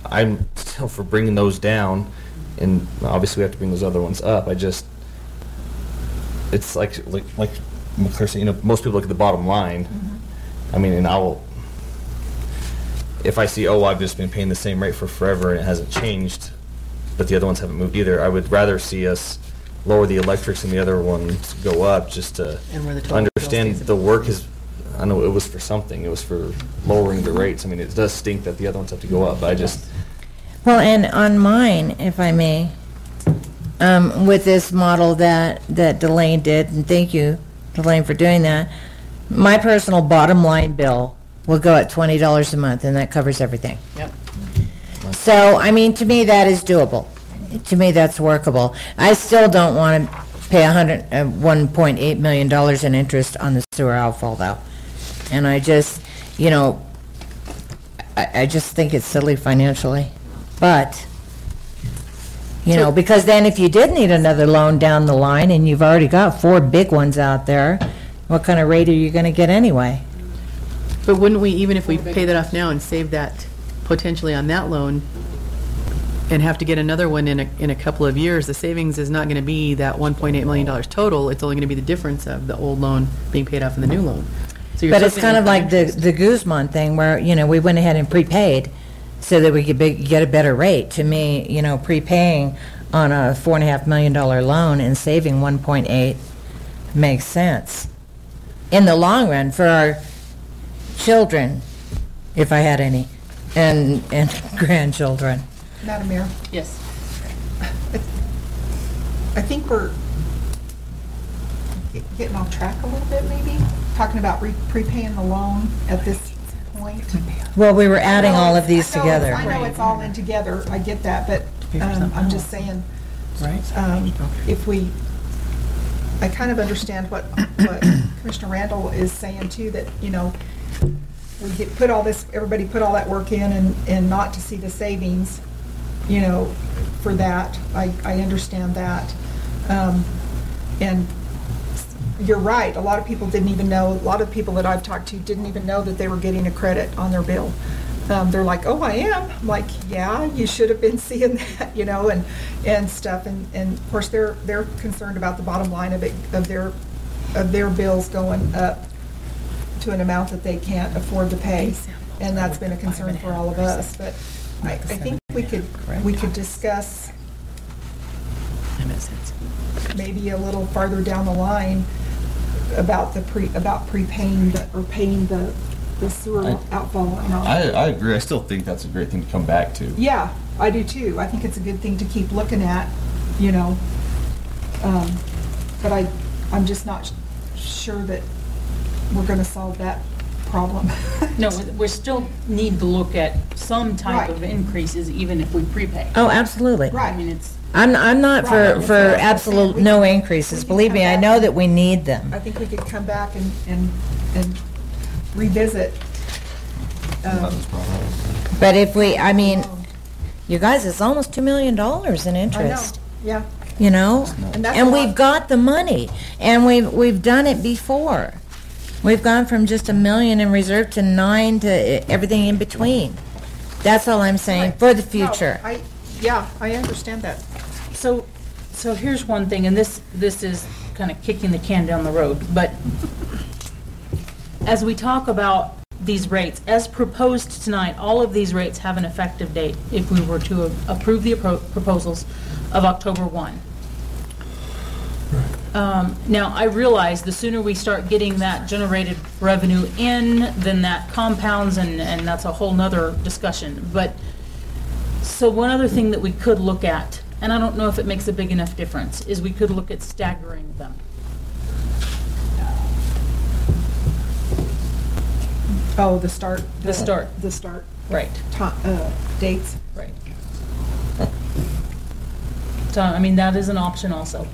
I'm still for bringing those down, and obviously we have to bring those other ones up. It's like McClure said, most people look at the bottom line. I mean, and if I see, I've just been paying the same rate for forever and it hasn't changed, but the other ones haven't moved either, I would rather see us lower the electrics and the other ones go up just to understand the work is, I know it was for something, it was for lowering the rates. I mean, it does stink that the other ones have to go up, but I just... Well, and on mine, if I may, with this model that Delane did, and thank you, Delane, for doing that, my personal bottom line bill will go at $20 a month, and that covers everything. Yep. So, I mean, to me, that is doable. To me, that's workable. I still don't want to pay $1.8 million in interest on the sewer outfall, though. And I just, I just think it's silly financially. But, because then if you did need another loan down the line, and you've already got 4 big ones out there, what kind of rate are you going to get anyway? But wouldn't we, even if we pay that off now and save that potentially on that loan, and have to get another one in a couple of years, the savings is not going to be that $1.8 million total. It's only going to be the difference of the old loan being paid off and the new loan. So but it's kind of like the Guzman thing where, we went ahead and prepaid so that we could get a better rate. To me, prepaying on a $4.5 million loan and saving 1.8 makes sense. In the long run, for our children, if I had any, and grandchildren. Madam Mayor, Yes. I think we're getting off track a little bit, maybe, talking about prepaying the loan at this point. Well, we were adding all of these I know together. I know it's all in together, I get that, but I'm just saying, if I kind of understand what Commissioner Randall is saying too, that, everybody put all that work in and not to see the savings, for that. I understand that. And you're right, a lot of people didn't even know, a lot of people that I've talked to didn't even know that they were getting a credit on their bill. They're like, oh, I am. I'm like, yeah, you should have been seeing that, and stuff. And of course, they're concerned about the bottom line of their bills going up to an amount that they can't afford to pay. And that's been a concern for all of us. But I think we could discuss maybe a little farther down the line about prepaying or paying the sewer outfall. I agree. I still think that's a great thing to come back to. Yeah, I do too. I think it's a good thing to keep looking at, but I'm just not sure that we're going to solve that problem. No, we still need to look at some type of increases, even if we prepay. Oh, absolutely. Right. I mean, it's... I'm not for absolute no increases. Believe me, I know that we need them. I think we could come back and revisit. But if you guys, it's almost $2 million in interest. I know, yeah. And we've got the money, and we've done it before. We've gone from just $1 million in reserve to $9 million to everything in between. That's all I'm saying for the future. No, I understand that. So here's one thing, and this is kind of kicking the can down the road, but as we talk about these rates, as proposed tonight, all of these rates have an effective date if we were to approve the proposals of October 1. Now, I realize the sooner we start getting that generated revenue in, then that compounds, and that's a whole nother discussion. But, so one other thing that we could look at, and I don't know if it makes a big enough difference, is we could look at staggering them. Oh, the start. The start. The start. Right. Dates. Right. So, I mean, that is an option also.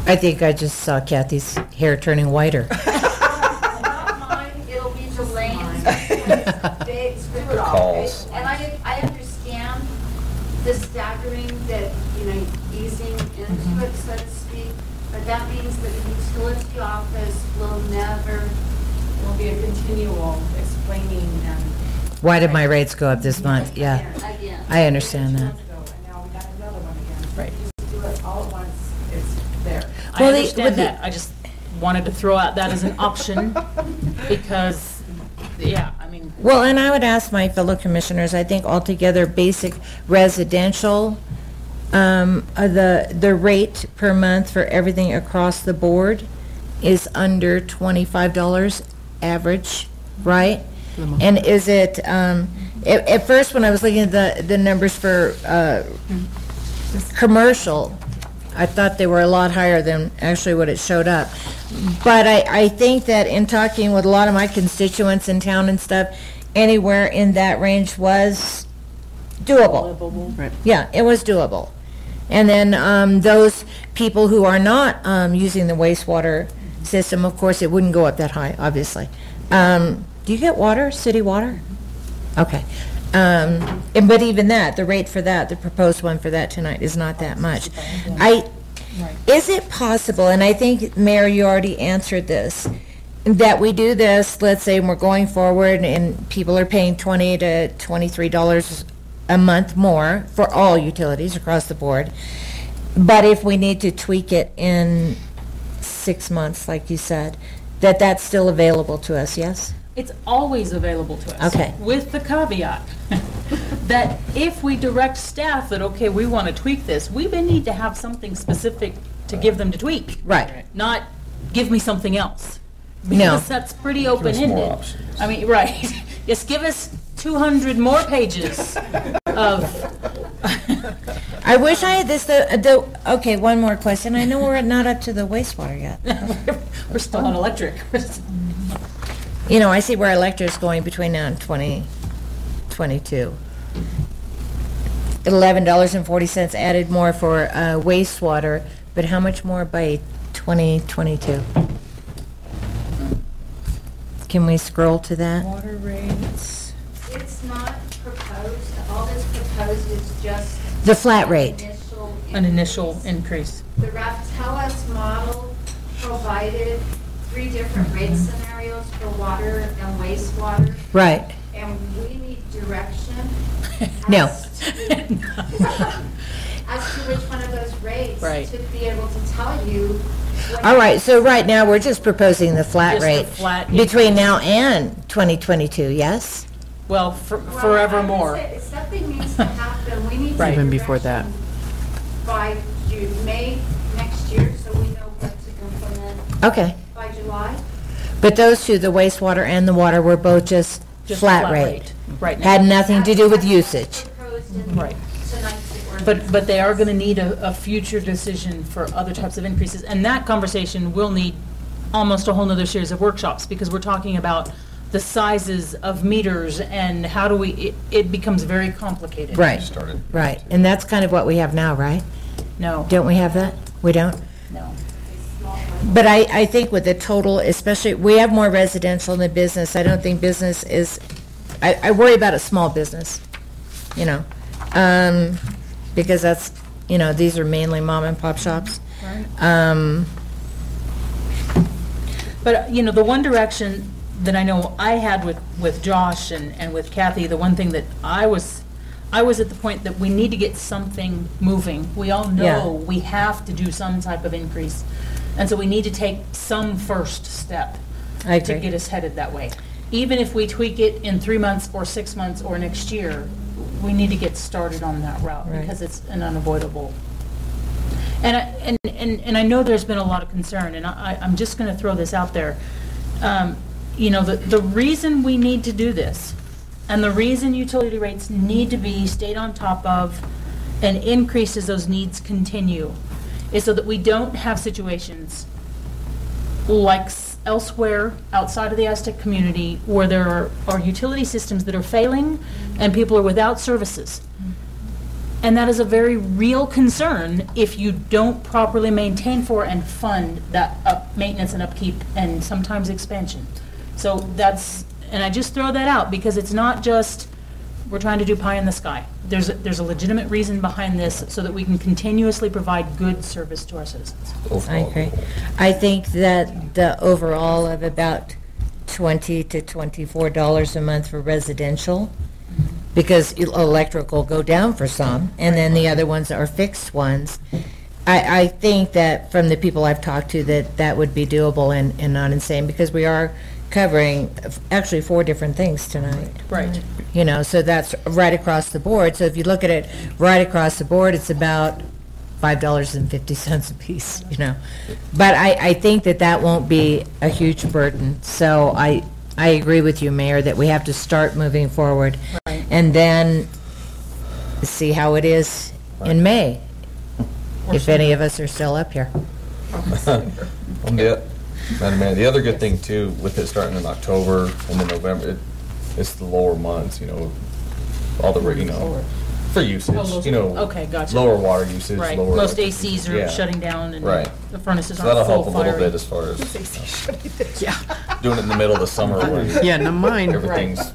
I think I just saw Kathy's hair turning whiter. Not mine, it'll be Delaney's, because they screw it all. Calls. And I understand the staggering that, you know, easing into it, so to speak, but that means that the utility office will never, Will be a continual explaining and. Why did my rates go up this month? Yeah, again. I understand that. And now we got another one again. Right. Just do it all at once, it's there. I understand that. I just wanted to throw out that as an option because, yeah, I mean. Well, and I would ask my fellow commissioners, I think altogether basic residential, the rate per month for everything across the board is under $25 average, right? And is it, at first when I was looking at the numbers for commercial, I thought they were a lot higher than actually what it showed up. But I think that in talking with a lot of my constituents in town and stuff, anywhere in that range was doable. Right. Yeah, it was doable. And then those people who are not using the wastewater system, of course, it wouldn't go up that high, obviously. Do you get water, city water? Okay. But even that, the rate for that, the proposed one for that tonight is not that much. Is it possible, and I think, Mayor, you already answered this, that we do this, let's say we're going forward and people are paying $20 to $23 a month more for all utilities across the board, but if we need to tweak it in 6 months, like you said, that's still available to us, yes? It's always available to us. Okay. With the caveat that if we direct staff that, okay, we want to tweak this, we may need to have something specific to give them to tweak. Right. Not give me something else. No. Because that's pretty open-ended. I mean, right. Just give us 200 more pages of. I wish I had this, okay, one more question. I know we're not up to the wastewater yet. We're still on electric. You know, I see where electric's going between now and 2022. $11.40 added more for wastewater, but how much more by 2022? Can we scroll to that? Water rates. It's not proposed, all that's proposed is just. The flat rate. An initial increase. The RAPTELUS model provided 3 different rate scenarios for water and wastewater. Right. And we need direction. No. As to which one of those rates. Right. To be able to tell you. All right, so right now, we're just proposing the flat Just the rate flat between now and 2022, yes? Well, forevermore. If something needs to happen, we need to. Right. Even before that. By May next year, so we know what to implement Okay. by July. But those two, the wastewater and the water, were both just flat rate. Right now. Had nothing to do with usage. Proposed in Right. tonight's ordinance. But they are going to need a future decision for other types of increases. And that conversation will need almost a whole nother series of workshops because we're talking about the sizes of meters and how do we, it becomes very complicated. Right, Started. right. And that's kind of what we have now, right? No, Don't we have that? We don't? no. But I think with the total, especially, we have more residential than business. I don't think business is, I worry about a small business, you know, because that's, you know, these are mainly mom and pop shops. Right. But, you know, the one direction that I know I had with Josh and with Kathy, the one thing that I was at the point that we need to get something moving. We all know Yeah. we have to do some type of increase. And so we need to take some first step I to agree. get us headed that way. Even if we tweak it in 3 months or 6 months or next year, we need to get started on that route Right. because it's an unavoidable And I know there's been a lot of concern, and I'm just going to throw this out there. The reason we need to do this, and the reason utility rates need to be stayed on top of and increased as those needs continue, is so that we don't have situations like elsewhere outside of the Aztec community where there are utility systems that are failing and people are without services. And that is a very real concern if you don't properly maintain for and fund that maintenance and upkeep and sometimes expansion. So and I just throw that out because it's not just we're trying to do pie in the sky. There's a legitimate reason behind this so that we can continuously provide good service to our citizens. I agree. I think that the overall of about $20 to $24 a month for residential, because electric will go down for some, and then the other ones are fixed ones. I think that from the people I've talked to that would be doable and not insane, because we are covering actually 4 different things tonight. Right. So that's right across the board. So if you look at it right across the board, it's about $5.50 a piece, But I think that won't be a huge burden. So I agree with you, Mayor, that we have to start moving forward. Right. And then see how it is in May, if any of us are still up here. Madam Mayor, the other good thing too, with it starting in October and then November, it's the lower months, all the, for usage, Okay, gotcha. lower water usage, Right. lower. Most ACs are Yeah. shutting down and Right. the furnaces So aren't that'll help full a little firing. bit as far as Yeah. doing it in the middle of the summer when Yeah, no mine. everything's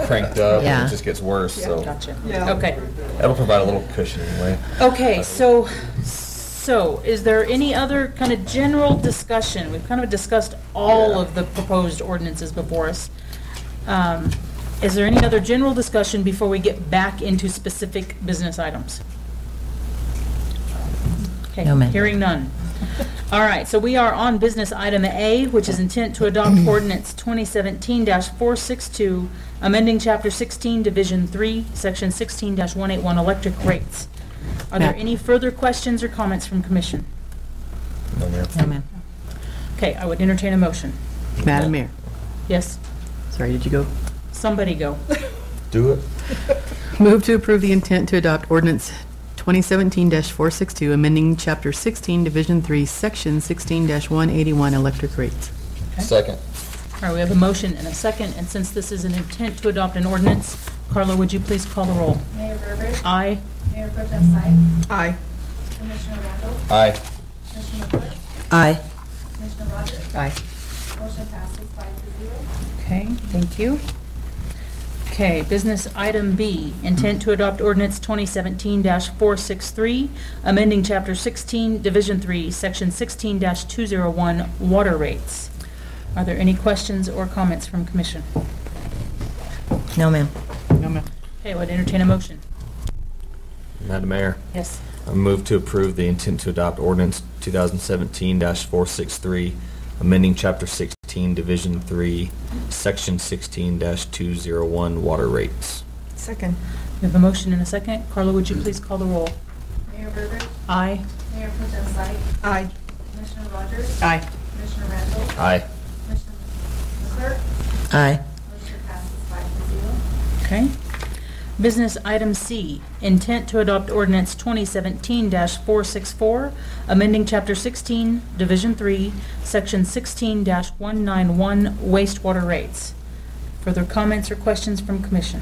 cranked up Yeah. and it just gets worse, so Gotcha. Yeah. Okay. that'll provide a little cushion anyway. Okay, so is there any other kind of general discussion? We've kind of discussed all of the proposed ordinances before us. Is there any other general discussion before we get back into specific business items? Okay, No, ma'am. hearing none. All right, so we are on business item A, which is intent to adopt ordinance 2017-462, amending Chapter 16, Division 3, Section 16-181, electric rates. Are there any further questions or comments from Commission? No, Mayor. No, ma'am. Okay, I would entertain a motion. Madam Mayor. Yes, Sorry, did you go? somebody go. Do it. Move to approve the intent to adopt ordinance 2017-462, amending Chapter 16, Division 3, Section 16-181, electric rates. Okay. Second. All right, we have a motion and a second, and since this is an intent to adopt an ordinance, Carla, would you please call the roll? Mayor Burbidge? Aye. Mayor Pro Tem Sight? Aye. Commissioner Randall? Aye. Commissioner McClure? Aye. Commissioner Rogers? Aye. Motion passes 5-0. Okay, thank you. Okay, business item B, intent to adopt ordinance 2017-463, amending Chapter 16, Division 3, Section 16-201, water rates. Are there any questions or comments from Commission? No, ma'am. No, ma'am. Okay, I would entertain a motion. Madam Mayor. Yes. I move to approve the intent to adopt ordinance 2017-463, amending Chapter 16, Division 3, Section 16-201, water rates. Second. We have a motion and a second. Carla, would you please call the roll? Mayor Burbidge? Aye. Mayor Pro Tem Sight? Aye. Commissioner Rogers? Aye. Commissioner Randall? Aye. Commissioner McClure? Aye. Motion passes 5-0. Okay. Business item C, intent to adopt ordinance 2017-464, amending Chapter 16, Division 3, Section 16-191, wastewater rates. Further comments or questions from Commission?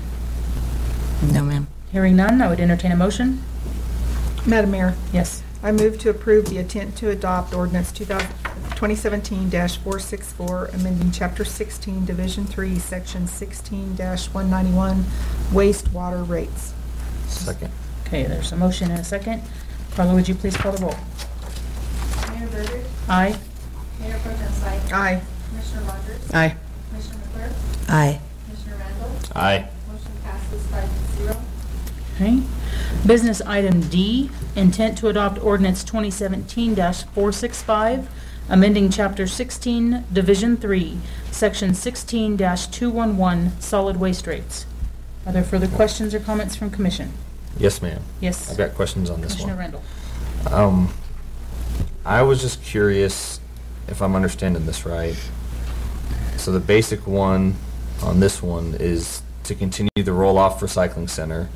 No, ma'am. Hearing none, I would entertain a motion. Madam Mayor, Yes. I move to approve the intent to adopt ordinance 2017-464, amending Chapter 16, Division 3, Section 16-191, wastewater rates. Second. Okay, there's a motion and a second. Carla, would you please call the roll? Mayor Burbidge? Aye. Mayor Pro Tem Sight? Aye. Commissioner Rogers? Aye. Commissioner McClure? Aye. Commissioner Randall? Aye. Motion passes 5-0. Okay. Business item D, intent to adopt ordinance 2017-465, amending Chapter 16, Division 3, Section 16-211, solid waste rates. Are there further questions or comments from Commission? Yes, ma'am. Yes. I've got questions on this Commissioner one. Randall. I was just curious if I'm understanding this right. So the basic one on this one is to continue the roll-off recycling center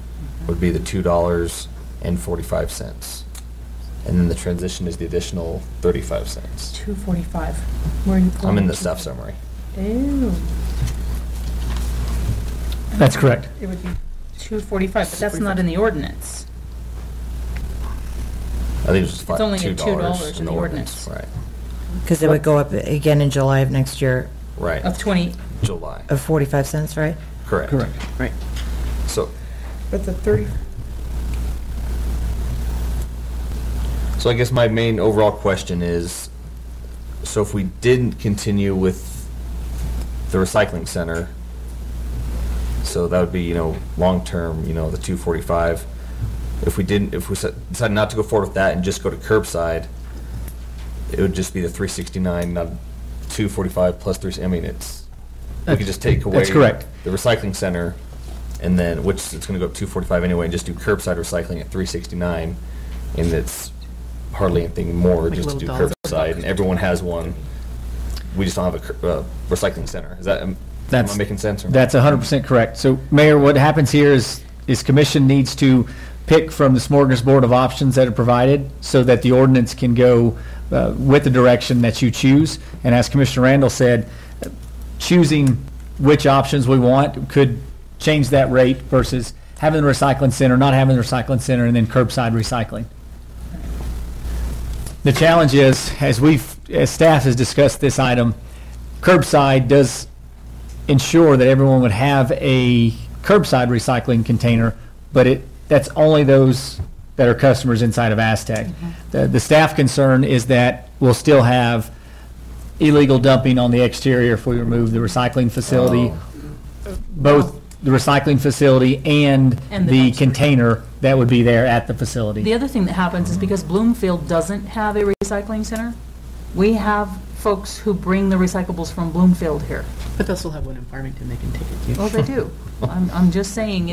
would be the $2.45. And then the transition is the additional 35 cents. $2.45. Where are you I'm in the to? staff summary. Ew. That's correct. It would be $2.45, but that's not in the ordinance. I think it's just It's only $2 at $2 in the ordinance. Right. Because it would go up again in July of next year Right. Of 20, July. of 45 cents, right? Correct. Right. So, But the 30, so I guess my main overall question is, so if we didn't continue with the recycling center, so that would be, long-term, the 245. If we decided not to go forward with that and just go to curbside, it would just be the 369, not 245 plus 3. I mean, we could just take away That's correct. the recycling center, and then, which it's going to go up 245 anyway, and just do curbside recycling at 369, and it's hardly anything more Like just to do little dollars. curbside, and everyone has one. We just don't have a recycling center. Is that, am I making sense? Or That's 100% correct. So, Mayor, what happens here is commission needs to pick from the smorgasbord of options that are provided so that the ordinance can go with the direction that you choose. And as Commissioner Randall said, choosing which options we want could change that rate versus having the recycling center, not having the recycling center, and then curbside recycling. The challenge is, as staff has discussed this item, curbside does ensure that everyone would have a curbside recycling container, but that's only those that are customers inside of Aztec. The staff concern is that we'll still have illegal dumping on the exterior if we remove the recycling facility, both the recycling facility and the dumpster. container that would be there at the facility. The other thing that happens is because Bloomfield doesn't have a recycling center, we have folks who bring the recyclables from Bloomfield here. But they'll still have one in Farmington they can take it to. Well, they do. I'm just saying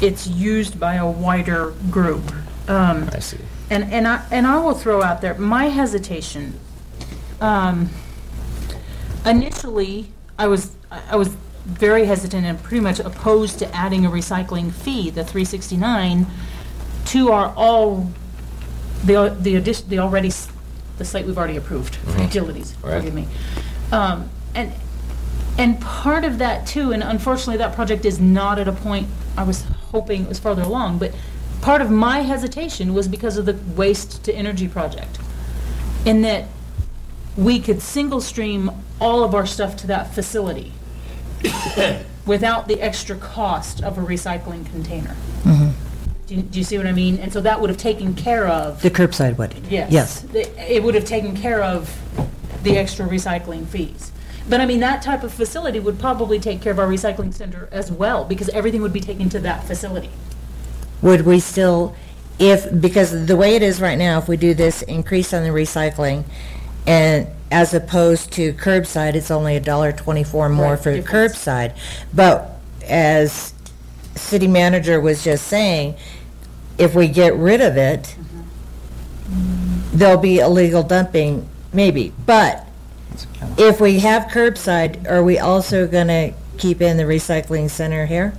it's used by a wider group. I see. And I will throw out there my hesitation. Initially, I was very hesitant and pretty much opposed to adding a recycling fee, the $3.69, to the site we've already approved for utilities. Right. Forgive me. And part of that too, and unfortunately that project is not at a point I was hoping it was farther along, but part of my hesitation was because of the waste to energy project, in that we could single stream all of our stuff to that facility without the extra cost of a recycling container. Do you see what I mean? And so that would have taken care of. The curbside would? Yes. It would have taken care of the extra recycling fees. But I mean, that type of facility would probably take care of our recycling center as well, because everything would be taken to that facility. Would we still, because the way it is right now, if we do this increase on the recycling, and as opposed to curbside, it's only $1.24 more Right, for difference. curbside. But as city manager was just saying, if we get rid of it, there'll be illegal dumping, maybe. But if we have curbside, are we also going to keep in the recycling center here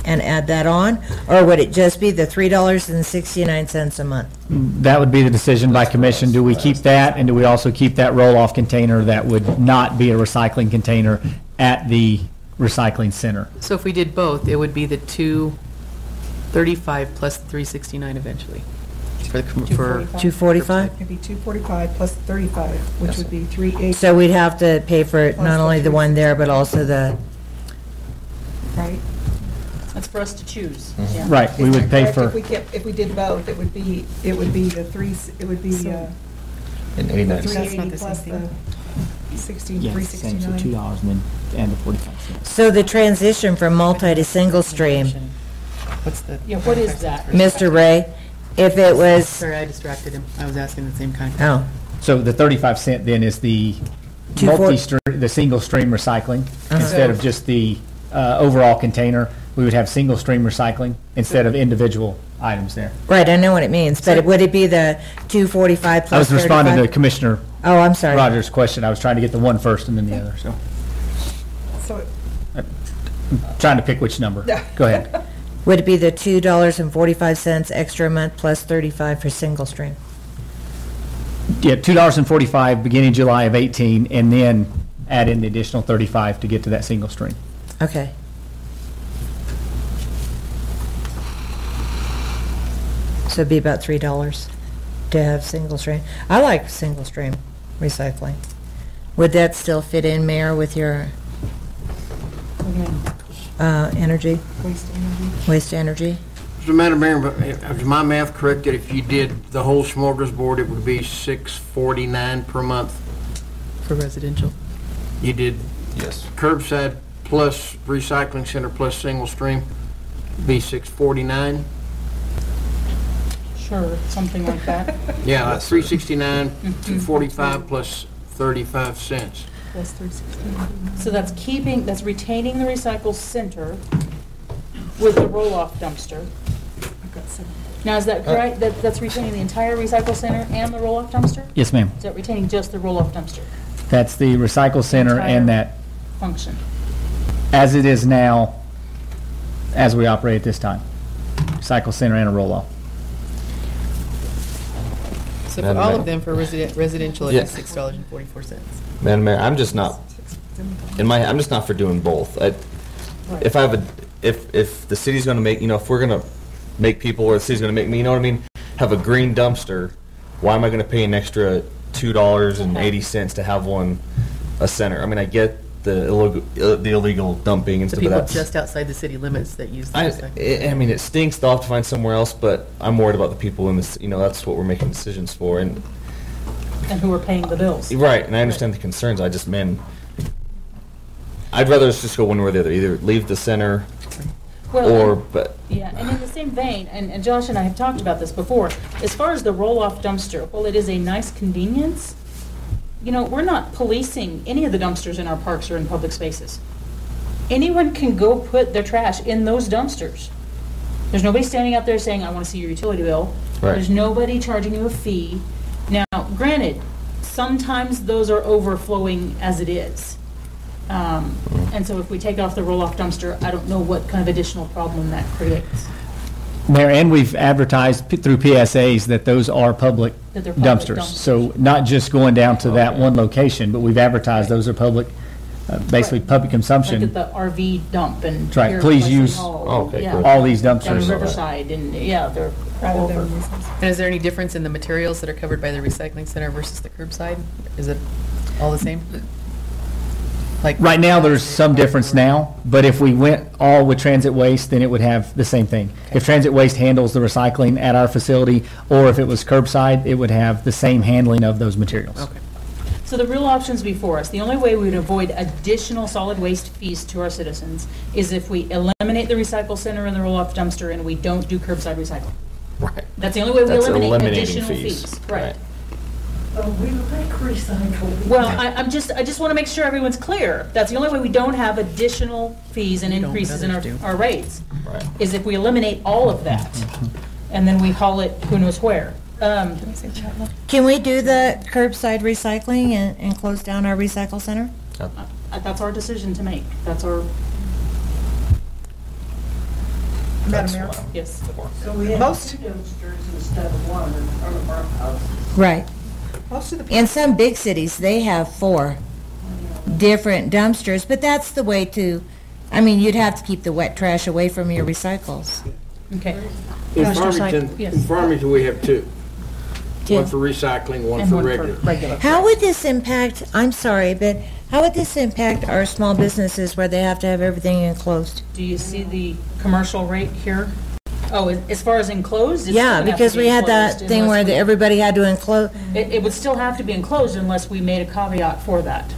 and add that on? Or would it just be the $3.69 a month? That would be the decision by commission. Do we keep that, and do we also keep that roll-off container that would not be a recycling container at the recycling center? So if we did both, it would be the $2.35 plus the $3.69 eventually. For $2.45? it'd be $2.45 plus 35, which would be $3.80, So we'd have to pay for not only the one there, but also the, right? That's for us to choose. Yeah. Right, we would pay for, If we did both, it would be the three, it would be In the 89 380 That's not the plus same the 16, yes, same, so 369. $2 and the 45 cents. so the transition from multi to single stream, What's the? Yeah, what is that? Mr. Ray, if it was, Sorry, I distracted him. I was asking the same kind of. oh, So the 35 cent then is the the single stream recycling instead of just the overall container. we would have single stream recycling instead of individual items there. Right, I know what it means, but would it be the 245 plus I was responding 35? to Commissioner Oh, I'm sorry. Rogers' question. I was trying to get the one first and then the other, so. So, I'm trying to pick which number. Go ahead. Would it be the $2.45 extra a month plus 35 for single stream? Yeah, $2.45 beginning July of 18, and then add in the additional 35 to get to that single stream. Okay. So it'd be about $3 to have single stream. I like single stream recycling. Would that still fit in, Mayor, with your energy? Waste energy? As a matter of Mayor, is my math correct that if you did the whole smorgasbord, it would be $6.49 per month? For residential. You did Yes. curbside plus recycling center plus single stream, be $6.49? Sure, something like that. Yeah, like $3.69, $2.45 plus 35 cents. Plus 360. So that's retaining the recycle center with the roll-off dumpster. Now, is that correct? That's retaining the entire recycle center and the roll-off dumpster? Yes, ma'am. Is that retaining just the roll-off dumpster That's the recycle center and that, function? as it is now, as we operate at this time. Recycle center and a roll-off. So for Madam all Mayor. of them, for residential, Yeah. it's $6.44. Madam Mayor, I'm just not, I'm just not for doing both. If I have if the city's gonna make, if we're gonna make people, or the city's gonna make me, you know what I mean, have a green dumpster, why am I gonna pay an extra $2.80 to have a center? I mean, I get the illegal dumping and The stuff, but people that's, just outside the city limits that use the recycling. I mean, it stinks. They'll have to find somewhere else, but I'm worried about the people in this, that's what we're making decisions for. And And who are paying the bills? right, and I understand the concerns. I just, I'd rather us just go one way or the other. Either leave the center, but Yeah, and in the same vein, and Josh and I have talked about this before, as far as the roll-off dumpster, while it is a nice convenience, we're not policing any of the dumpsters in our parks or in public spaces. Anyone can go put their trash in those dumpsters. There's nobody standing out there saying, I want to see your utility bill. Right. There's nobody charging you a fee. Now, granted, sometimes those are overflowing as it is. And so if we take off the roll-off dumpster, I don't know what kind of additional problem that creates. Mayor, and we've advertised through PSAs that those are public That they're public dumpsters. dumpsters. So not just going down to that one location, but we've advertised those are public, basically public Like consumption. at the RV dump and. That's right. here at Please Pleasant use Hall, okay, yeah, good. all these Down dumpsters. in Riverside, and, they're all over. And is there any difference in the materials that are covered by the recycling center versus the curbside? Is it all the same? Like Right now, there's some difference now, but if we went all with transit waste, then it would have the same thing. If transit waste handles the recycling at our facility, or if it was curbside, it would have the same handling of those materials. Okay. So the real options before us, the only way we would avoid additional solid waste fees to our citizens is if we eliminate the recycle center and the roll-off dumpster and we don't do curbside recycling. right. That's the only way we That's eliminate eliminating additional fees. fees. Right. We like recycling. Well, I just want to make sure everyone's clear. That's the only way we don't have additional fees and We don't, but increases in others do. our rates, Right. is if we eliminate all of that, and then we haul it who knows where. Can we do the curbside recycling and close down our recycle center? That's our decision to make. That's our, Madam Mayor? yes. So we have Most- two dumpsters instead of one in front of our house. Right. Most of the In some big cities, they have 4 different dumpsters, but that's the way to, you'd have to keep the wet trash away from your recycles. Okay. In Commissioner Syke, Farmington, yes. in Farmington, we have two. Two. One for recycling, one And for one regular. for regular. How would this impact, I'm sorry, but how would this impact our small businesses where they have to have everything enclosed? Do you see the commercial rate here? Oh, as far as enclosed? it's Yeah, still gonna have because to be we had that enclosed thing where unless we- everybody had to enclose, It would still have to be enclosed unless we made a caveat for that.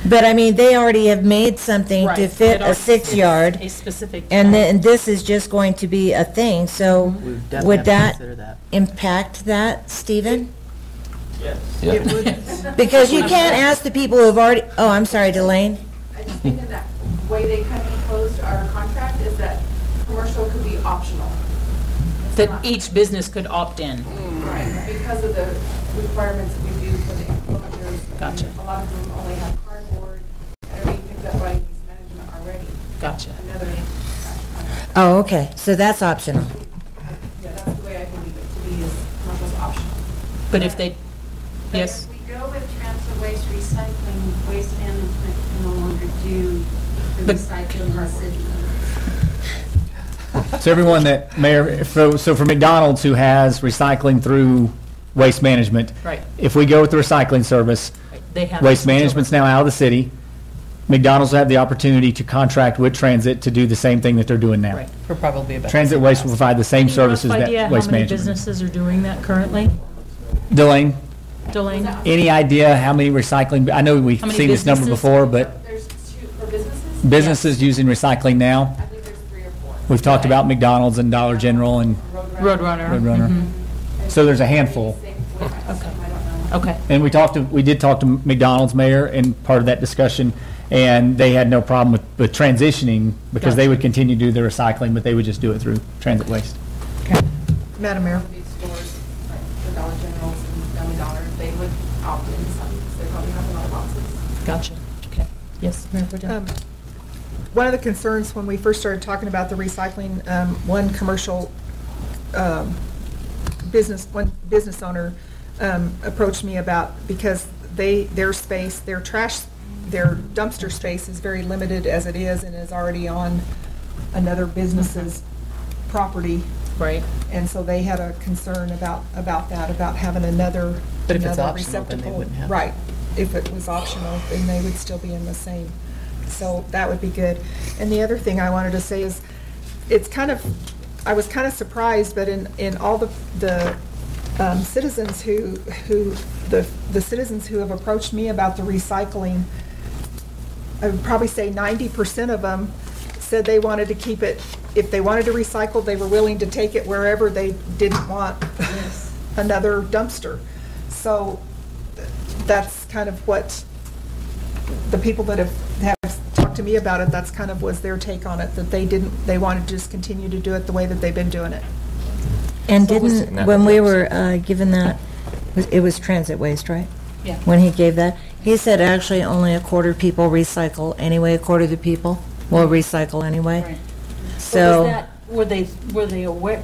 but they already have made something to Right. fit It a al- 6-yard, A specific. and then this is just going to be a thing, so We would definitely would have to that consider that. impact that, Stephen? Yeah. It would, Because you can't ask the people who've already, oh, I'm sorry, Delane? I just think in that way they kind of closed our contract is that commercial could be optional. It's That not- each business could opt in. Right, because of the requirements that we do for the enclosures. Gotcha. A lot of them only have cardboard, and are being picked up by East Management already. Gotcha. Another, Oh, okay, so that's optional. yeah, that's the way I believe it to be, is commercial's optional. But if they, But yes, if we go with transfer waste recycling, waste management can no longer do the But- recycling in the city. So everyone that, Mayor, so for McDonald's who has recycling through Waste Management. Right. If we go with the recycling service, they have. Waste Management's now out of the city. McDonald's will have the opportunity to contract with Transit to do the same thing that they're doing now. Right. For probably about. Transit Waste will provide the same Any rough services idea that how Waste many Management. businesses are doing that currently? Delane, Delane? any idea how many recycling, I know we've How many seen this number businesses? before, but There's two, for businesses? businesses using recycling now, I think there's 3 or 4. we've talked about McDonald's and Dollar General and Roadrunner. Roadrunner. Mhm. So there's a handful. Okay. I don't know. Okay. And we did talk to McDonald's mayor in part of that discussion, and they had no problem with transitioning because they Gotcha. would continue to do the recycling, but they would just do it through Transit Waste. Madam Mayor. Big stores, like the Dollar Generals and Family Dollar, they would opt in some, because they probably have a lot of boxes. Gotcha. Okay. Yes, Mayor Pro Tem? One of the concerns when we first started talking about the recycling, one commercial one business owner approached me about, because their space, their dumpster space is very limited as it is and is already on another business's property. Right. And so they had a concern about that, about having another But if it's another optional, then they receptacle. wouldn't have. Right. If it was optional, then they would still be in the same. So that would be good. And the other thing I wanted to say is, I was kind of surprised, but in all the citizens the citizens who have approached me about the recycling, I would probably say 90% of them said they wanted to keep it. If they wanted to recycle, they were willing to take it wherever they didn't want another dumpster. So that's kind of what the people that have talked to me about it, that's kind of was their take on it, that they wanted to just continue to do it the way that they've been doing it. And So was didn't, when we were given that, it was Transit Waste, right? Yeah. When he gave that, he said actually only a quarter of people recycle anyway, a quarter of the people will recycle anyway. Right. So. Were they aware,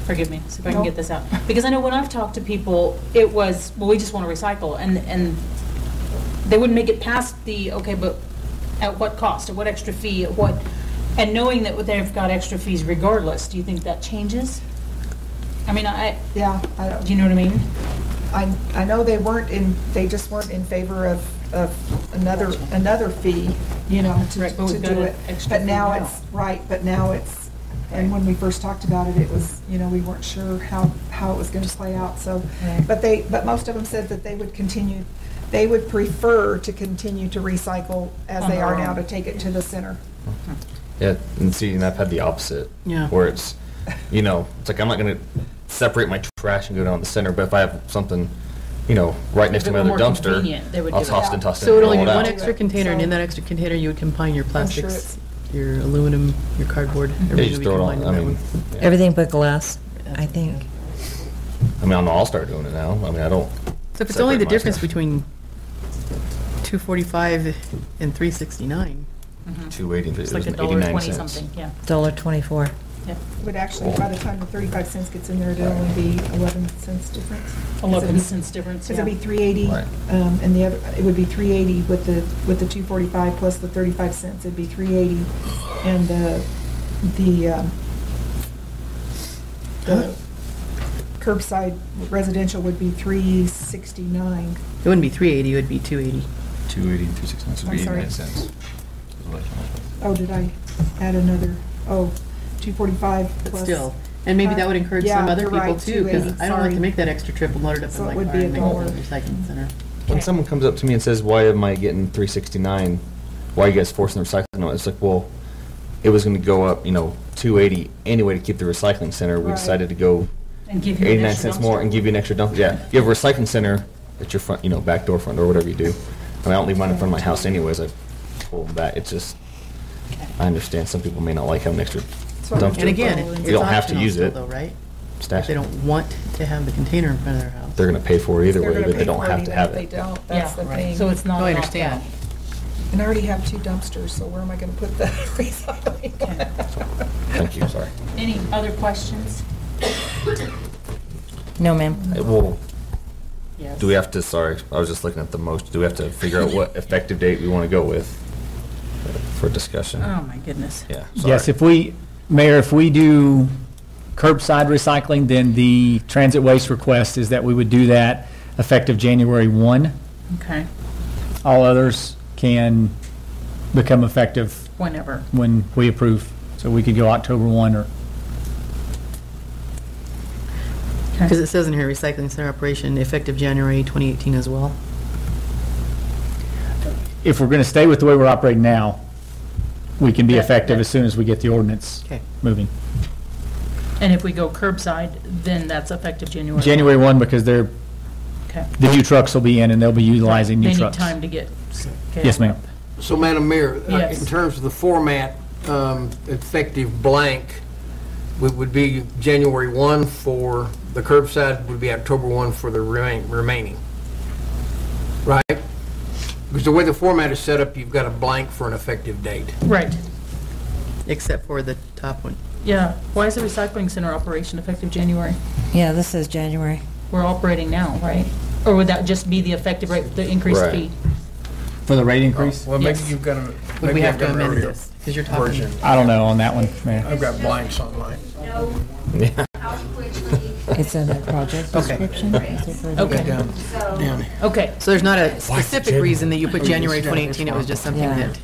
forgive me, see if I can get this out. Because I know when I've talked to people, it was, well, we just want to recycle, and they wouldn't make it past the, okay, but at what cost, at what extra fee, at what, and knowing that they've got extra fees regardless, do you think that changes? I mean, Yeah, do you know what I mean? I know they just weren't in favor of another fee, to Right, but we've got do an it. extra But fee now now. it's, right, but now it's, and when we first talked about it, it was, we weren't sure how it was going to play out, so. Right. But most of them said that they would prefer to continue to recycle as On they their are own. now, to take it to the center. Yeah, and see, and I've had the opposite. Yeah. Where it's, it's like I'm not gonna separate my trash and go down the center, but if I have something, right next If to it my were other more dumpster, convenient, they would I'll do it. toss it and toss it So it would and only roll be it one out. extra container, and in So- that extra container, you would combine your sure plastics, it's- your aluminum, your cardboard, Yeah, everything you just would be throw it combined on, in that one. yeah. Everything but glass, I think. I mean, I'll start doing it now. I mean, I don't. So if it's only the separate my difference stuff. between 245 and 369, 280, It's it like was $1.20 89 cents. something, yeah. $1.24. Yeah. Would actually, by the time the 35 cents gets in there, it'd only be 11 cents difference. 11 cents difference, Because it'd yeah. be 380, Right. and the other, it would be 380 with the 245 plus the 35 cents, it'd be 380. And the curbside residential would be 369. it wouldn't be 380, it would be 280. 280 and 369, so it'd be I'm sorry. 89 cents. is what I came up with. Oh, did I add another, 245 But plus. still, and maybe that would encourage some Yeah, other you're people right, too, because 280, I don't like to sorry. make that extra trip and load it up So in it my would car be and make it to the $1. recycling center. When someone comes up to me and says, "Why am I getting 369? Why are you guys forcing the recycling?" No, it's like, well, it was going to go up, 280 anyway to keep the recycling center. We Right. decided to go And give you an 89 extra cents more dumpster. and give you an extra dump. Yeah, you have a recycling center at your front, back door, front door, whatever you do. I mean, I don't leave mine in front of my house anyways. I pull them back. It's just, I understand some people may not like having extra what dumpster. And again, Well, it's You don't have to optional use still it. though, right? Stash If they it. don't want to have the container in front of their house. They're gonna pay for it either They're way, gonna but pay they don't for it have to even have if they it. don't, that's the Yeah, thing. so it's not Oh, I an understand. opt-out. And I already have 2 dumpsters, so where am I gonna put the recycling? Thank you, sorry. Any other questions? No, ma'am. Well, Yes. do we have to, sorry, I was just looking at the most, do we have to figure out what effective date we want to go with for discussion? Oh, my goodness. Yeah, Yes, sorry. Mayor, if we do curbside recycling, then the transit waste request is that we would do that effective January 1. Okay, All others can become effective whenever. when we approve. So we could go October 1 or, Because it says in here, recycling center operation effective January 2018 as well. if we're going to stay with the way we're operating now, we can be Yeah, effective that- as soon as we get the ordinance Okay. moving. And if we go curbside, then that's effective January. January 1, because they're, Okay. the new trucks will be in and they'll be utilizing new They need trucks. time to get. Yes, ma'am. So, Madam Mayor, Yes. in terms of the format, effective blank would be January 1 for the curbside, would be October 1 for the remaining. Right? Because the way the format is set up, you've got a blank for an effective date. Right, Except for the top one. yeah. Why is the recycling center operation effective January? Yeah, this says January. We're operating now, right? Or would that just be the effective rate, the increased Right. fee? For the rate increase? Well, maybe Yes. you've got a, Would maybe we have I've to got an amend earlier this? Because you're talking. version. I don't know on that one, Mayor. I've got blanks on mine. Know Yeah. how quickly, It's in the project Okay. description. Okay, Down, so. down. okay. So there's not a specific reason that you put January 2018, it was just something Yeah. that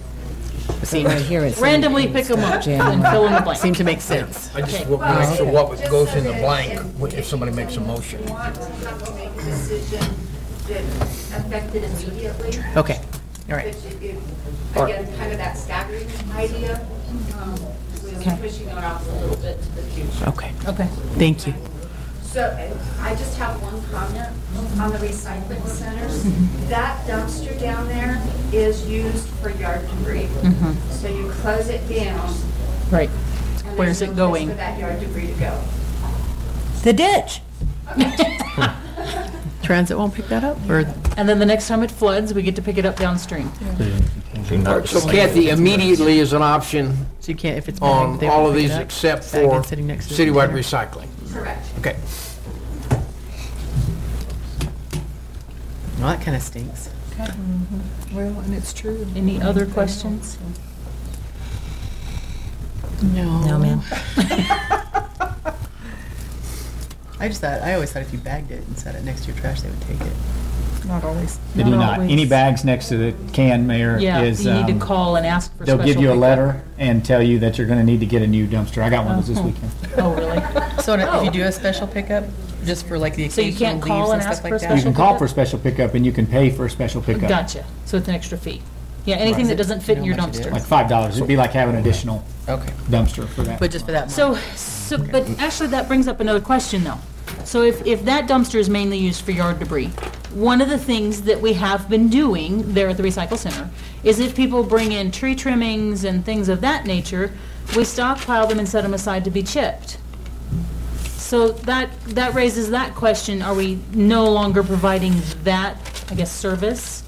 See, right here it's. Randomly pick them up and January. fill in the blank. seemed to make sense. I just Okay. want to make sure what goes in the blank if somebody makes a motion. You want to have to make a decision that's affected immediately. Okay, all right. Which again, kind of that staggering idea, was Okay. pushing it off a little bit to the future. Okay, Okay. thank you. So I just have one comment on the recycling centers. That dumpster down there is used for yard debris. So you close it down. Right. and Where's there's it no place going? For that yard debris to go. The ditch. Transit won't pick that up, or? And then the next time it floods, we get to pick it up downstream. So Kathy, immediately is an option So you can't, if it's on bagged, they all won't of pick these it up? except Bagged for and sitting next to the citywide container? recycling. Correct. Okay. Well, that kind of stinks. Well, and it's true. Any other questions? No. No, ma'am. I always thought if you bagged it and set it next to your trash, they would take it. Not always. They do Not not. always. Any bags next to the can, Mayor, Yeah, is, you need to call and ask for special they'll give you a pickup. letter and tell you that you're going to need to get a new dumpster. I got one of those this weekend. Oh, really? So if you do a special pickup, just for like the So you occasional can't leaves call and and ask stuff for a like You that? can call for a special pickup and you can pay for a special pickup. Gotcha. So it's an extra fee. Yeah, anything that doesn't fit in your dumpster. Like $5. It'd be like having an additional Okay. dumpster for that. But just for that month? But actually that brings up another question though. So if that dumpster is mainly used for yard debris, one of the things that we have been doing there at the recycle center is if people bring in tree trimmings and things of that nature, we stockpile them and set them aside to be chipped. So that raises that question, are we no longer providing that, I guess, service?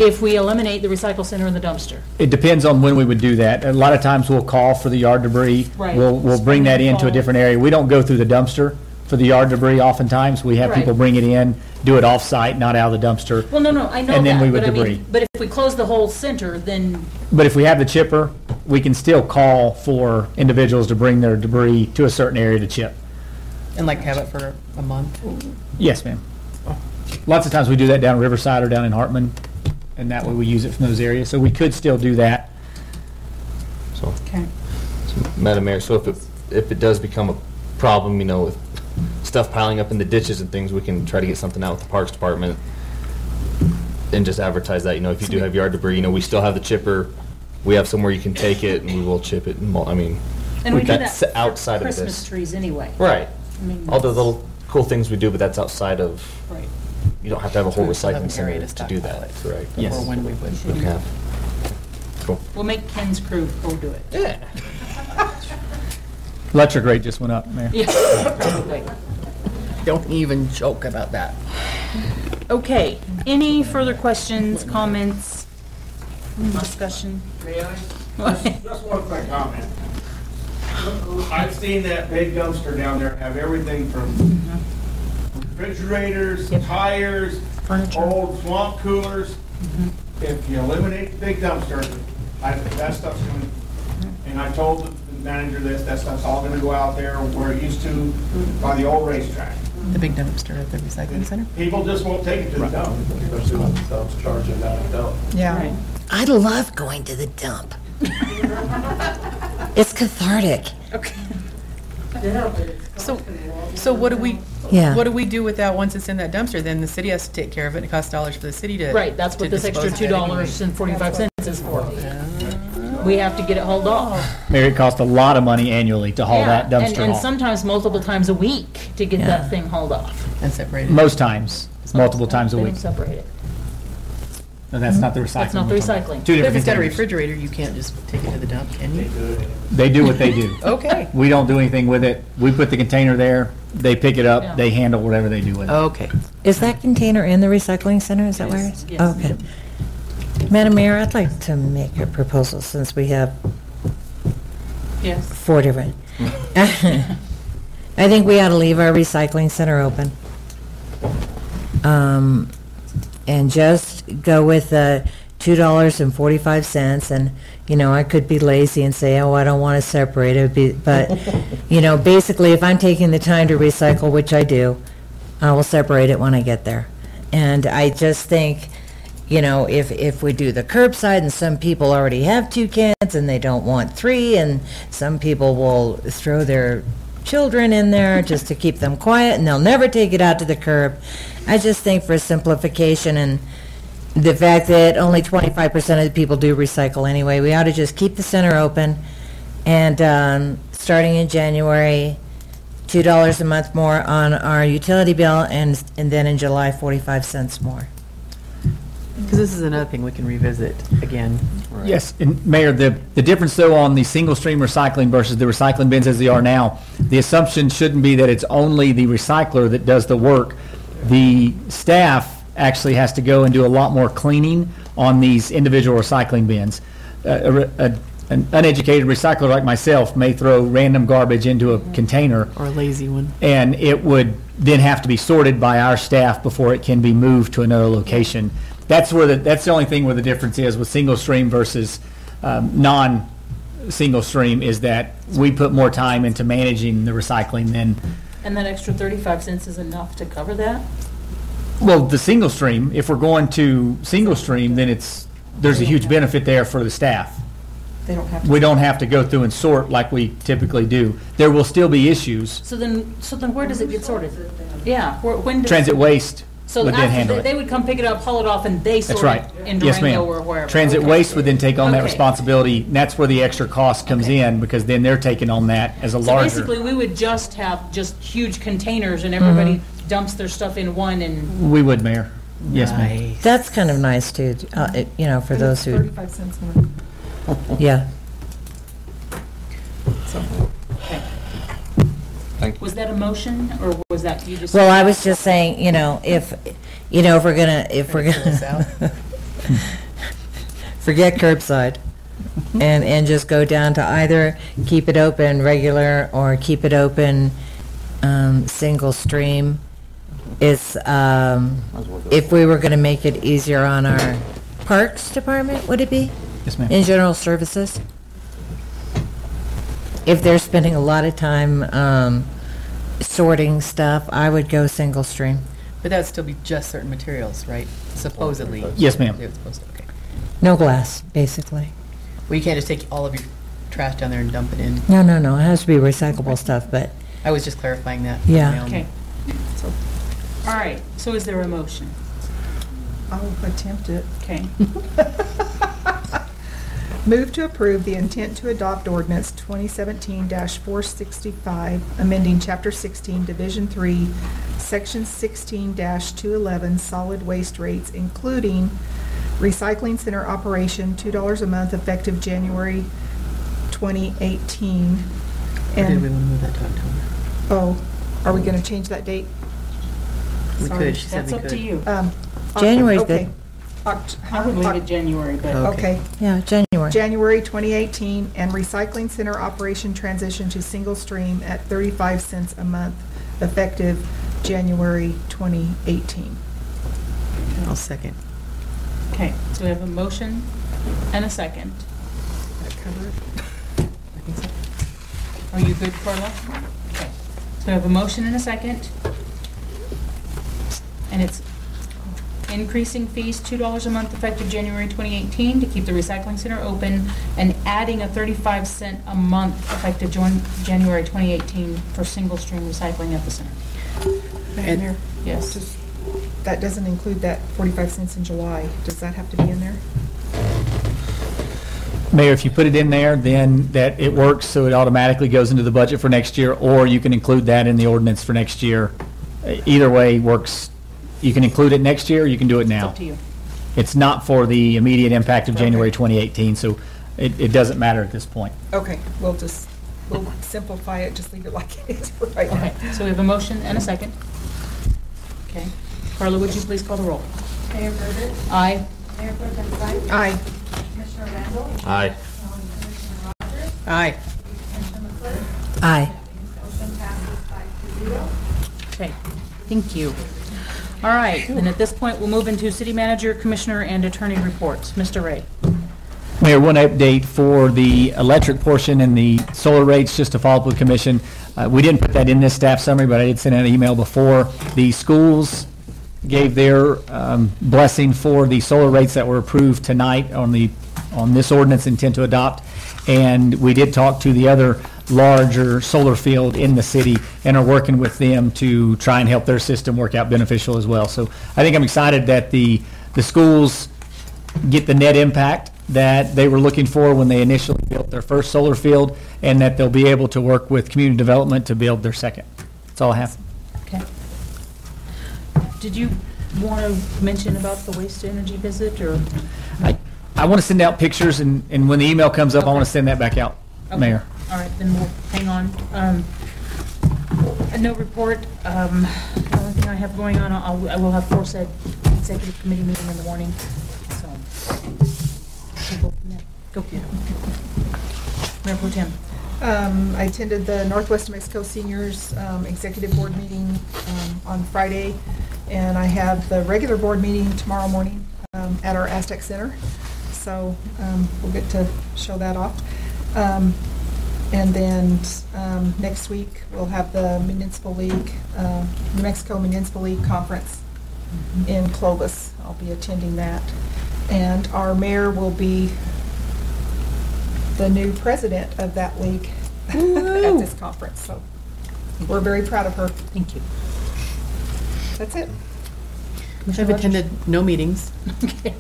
If we eliminate the recycle center and the dumpster? It depends on when we would do that. A lot of times we'll call for the yard debris. Right. We'll bring that into a Fall. different area. We don't go through the dumpster for the yard debris oftentimes. We have people Right. bring it in, do it off-site, not out of the dumpster. Well, no, I know And then that, we would but I mean, debris. but if we close the whole center, then, But if we have the chipper, we can still call for individuals to bring their debris to a certain area to chip. And like have it for a month? Yes, ma'am. Lots of times we do that down Riverside or down in Hartman, and that way we use it from those areas. So we could still do that. So, okay. Madam Mayor, so if it does become a problem, with stuff piling up in the ditches and things, we can try to get something out with the Parks Department and just advertise that, if you do have yard debris, we still have the chipper, we have somewhere you can take it and we will chip it, and And we do that that's for outside of Christmas this. trees anyway. Right. I mean, All the little cool things we do, but that's outside of, Right. you don't have to have a whole So we'll have recycling an center area to to do that, stockpile correct? Yes. Or when we would. We can have. Cool. We'll make Ken's crew go do it. Yeah. Electric rate just went up, Mayor. Don't even joke about that. Okay, any further questions, comments, discussion? May I? Just one quick comment. I've seen that big dumpster down there have everything from refrigerators, tires, Furniture. old swamp coolers. If you eliminate the big dumpster, that stuff's going, and I told the manager this, that stuff's all gonna go out there where it used to by the old racetrack. The big dumpster at the recycling center? People just won't take it to the dump. Yeah. I love going to the dump. It's cathartic. So what do we, Yeah. what do we do with that once it's in that dumpster? Then the city has to take care of it, and it costs dollars for the city to. Right, that's what to this extra dispose of it anyway. $2.45 is for. We have to get it hauled off. Mayor, it costs a lot of money annually to haul that Yeah, dumpster and off. sometimes multiple times a week to get that thing hauled off. And separate it. Most times, multiple times a They week. don't separate it. No, that's not the recycling. That's not the we're talking about. recycling. Two But if different it's got a containers. refrigerator, you can't just take it to the dump, can you? They do what they do. Okay. We don't do anything with it. We put the container there, they pick it Yeah. up, they handle whatever they do with it. Okay. Is that container in the recycling center? Is that where it is? Yes. Okay. Madam Mayor, I'd like to make a proposal since we have Yes. 4 different. I think we ought to leave our recycling center open. And just go with the $2.45. And, I could be lazy and say, oh, I don't want to separate it. But, basically, if I'm taking the time to recycle, which I do, I will separate it when I get there. And I just think, if we do the curbside and some people already have 2 cans and they don't want 3, and some people will throw their children in there just to keep them quiet and they'll never take it out to the curb. I just think for simplification and the fact that only 25% of the people do recycle anyway, we ought to just keep the center open, and starting in January, $2 a month more on our utility bill, and then in July, 45 cents more. Because this is another thing we can revisit again. Yes, and Mayor, the difference though on the single stream recycling versus the recycling bins as they are now, the assumption shouldn't be that it's only the recycler that does the work. The staff actually has to go and do a lot more cleaning on these individual recycling bins. An uneducated recycler like myself may throw random garbage into a container, Or a lazy one. and it would then have to be sorted by our staff before it can be moved to another location. That's the only thing where the difference is with single stream versus non-single stream, is that we put more time into managing the recycling than, And that extra 35 cents is enough to cover that? well, the single stream. If we're going to single stream, then there's a huge benefit there for the staff. They don't have to. We don't have to go through and sort like we typically do. There will still be issues. So then where does it get sorted? Yeah, when does? Transit waste So would then after handle they it. would come pick it up, haul it off, and they That's sort right. it in Yes, Durango ma'am. or wherever? Transit Okay. waste would then take on that Okay. responsibility, and that's where the extra cost comes Okay. in, because then they're taking on that as a So larger. basically, we would just have huge containers, and everybody Mm-hmm. dumps their stuff in one, and We would, Mayor. Yes, ma'am. That's kind of nice too, for those who, 35 cents more. yeah. was that a motion, or was that you just? Well, I was just saying, if we're gonna forget curbside and just go down to either keep it open regular or keep it open single stream, is if we were gonna make it easier on our Parks Department, would it be? Yes, ma'am. In general services? If they're spending a lot of time sorting stuff, I would go single stream. But that would still be just certain materials, right? Supposedly. Yes, ma'am. It was supposed to, okay. No glass, basically. Well, you can't just take all of your trash down there and dump it in. No, it has to be recyclable stuff, but I was just clarifying that. Yeah. for my own- Okay. All right, so is there a motion? I'll attempt it. Okay. Move to approve the intent to adopt ordinance 2017-465, amending Chapter 16, Division 3, Section 16-211, solid waste rates, including recycling center operation, $2 a month effective January 2018. Or did we And, want to move that to October? oh, are we going to change that date? We Sorry. could, she said That's we up to could. you. January's okay. good. I would leave it January, but. Okay. Yeah, January. January 2018, and recycling center operation transition to single stream at 35 cents a month, effective January 2018. I'll second. Okay, so we have a motion and a second. That cover it? I think so. Are you good, Carla? Okay. So we have a motion and a second. And it's increasing fees $2 a month effective January 2018 to keep the recycling center open, and adding a 35-cent a month effective January 2018 for single stream recycling at the center. And Yes. that doesn't include that 45 cents in July. Does that have to be in there? Mayor, if you put it in there, then that it works, so it automatically goes into the budget for next year, or you can include that in the ordinance for next year. Either way works. You can include it next year, or you can do it It's now. up to you. It's not for the immediate impact of Okay. January 2018, so it doesn't matter at this point. Okay, we'll simplify it, just leave it like it is for right now. Okay, so we have a motion and a second. Okay. Carla, would you please call the roll? Mayor Burgess, Aye. Mayor Pro Tem Sight, Aye. Commissioner Randall, Aye. Commissioner Rogers, Aye. Commissioner McClure, Aye. motion passes 5-0. Okay, thank you. All right, and at this point, we'll move into city manager, commissioner, and attorney reports. Mr. Ray. Mayor, one update for the electric portion and the solar rates, just to follow up with commission. We didn't put that in this staff summary, but I did send out an email before. The schools gave their blessing for the solar rates that were approved tonight on this ordinance intent to adopt. And we did talk to the other larger solar field in the city and are working with them to try and help their system work out beneficial as well. So I think I'm excited that the schools get the net impact that they were looking for when they initially built their first solar field, and that they'll be able to work with community development to build their second. That's all I have. Okay. Did you want to mention about the waste to energy visit, or? I want to send out pictures, and when the email comes up, I want to send that back out, Okay. Mayor. All right, then we'll hang on. No report. The only thing I have going on, I will have said executive committee meeting in the morning, so. We'll go from there. Go. Mayor Pro Tem. I attended the Northwest New Mexico Seniors Executive Board meeting on Friday, and I have the regular board meeting tomorrow morning at our Aztec Center. So we'll get to show that off. And then next week, we'll have the Municipal League, New Mexico Municipal League Conference in Clovis. I'll be attending that. And our mayor will be the new president of that league at this conference. So we're very proud of her. Thank you. That's it. I've attended no meetings. Okay.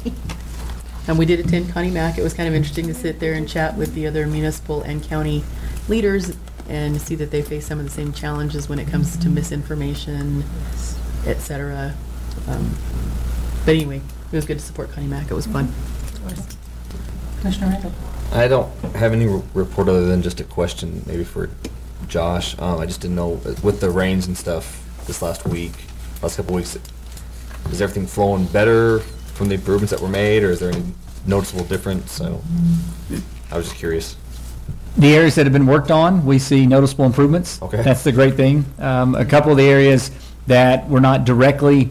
And we did attend Connie Mack. It was kind of interesting to sit there and chat with the other municipal and county leaders and see that they face some of the same challenges when it comes to misinformation, et cetera. But anyway, it was good to support Connie Mack. It was fun. Commissioner Randall. I don't have any report other than just a question, maybe for Josh. I just didn't know, with the rains and stuff this last couple weeks, is everything flowing better from the improvements that were made, or is there any noticeable difference? So I was just curious. The areas that have been worked on, we see noticeable improvements. Okay. That's the great thing. A couple of the areas that were not directly,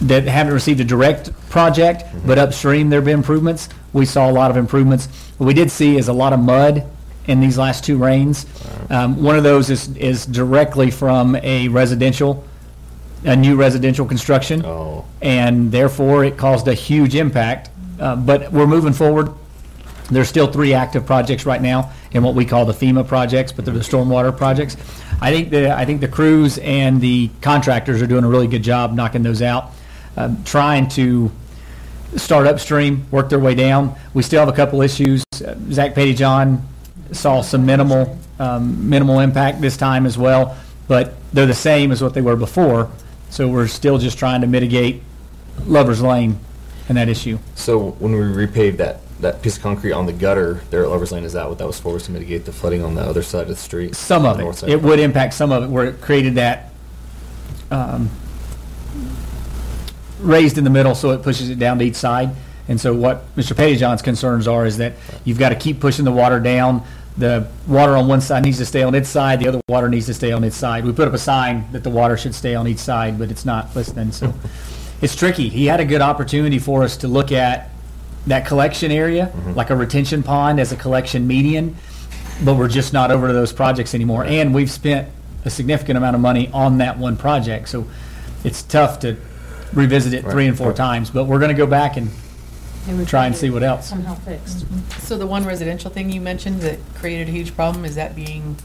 that haven't received a direct project, but upstream there have been improvements. We saw a lot of improvements. What we did see is a lot of mud in these last two rains. One of those is directly from a new residential construction. Oh. And therefore it caused a huge impact. But we're moving forward. There's still 3 active projects right now in what we call the FEMA projects, but they're the stormwater projects. I think the crews and the contractors are doing a really good job knocking those out, trying to start upstream, work their way down. We still have a couple issues. Zach Pettyjohn saw some minimal impact this time as well, but they're the same as what they were before. So we're still just trying to mitigate Lover's Lane and that issue. So when we repaved that that piece of concrete on the gutter there at Lover's Lane, is that what that was for, was to mitigate the flooding on the other side of the street? Some of The north it. side? It would impact some of it where it created that raised in the middle, so it pushes it down to each side. And so what Mr. Pettyjohn's concerns are is that you've got to keep pushing the water down. The water on one side needs to stay on its side, the other water needs to stay on its side. We put up a sign that the water should stay on each side, but it's not listening, so it's tricky. He had a good opportunity for us to look at that collection area, like a retention pond as a collection median, but we're just not over to those projects anymore. And we've spent a significant amount of money on that one project, so it's tough to revisit it 3 and 4 times, but we're going to go back and try and see what else. Somehow fixed. So the one residential thing you mentioned that created a huge problem, is that being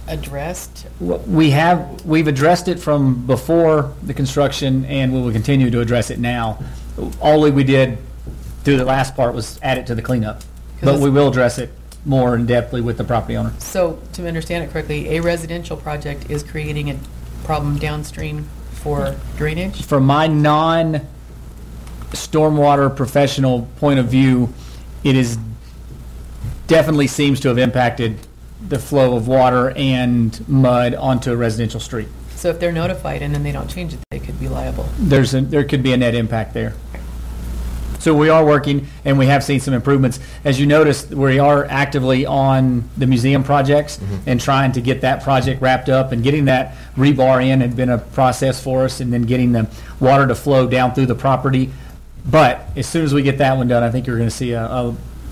addressed? We've addressed it from before the construction, and we will continue to address it now. All we did through the last part was add it to the cleanup, but we will address it more in depthly with the property owner. So to understand it correctly, a residential project is creating a problem downstream for drainage? From my non-stormwater professional point of view, it is definitely seems to have impacted the flow of water and mud onto a residential street. So if they're notified and then they don't change it, they could be liable? There could be a net impact there. So we are working, and we have seen some improvements. As you noticed, we are actively on the museum projects and trying to get that project wrapped up, and getting that rebar in had been a process for us, and then getting the water to flow down through the property. But as soon as we get that one done, I think you're going to see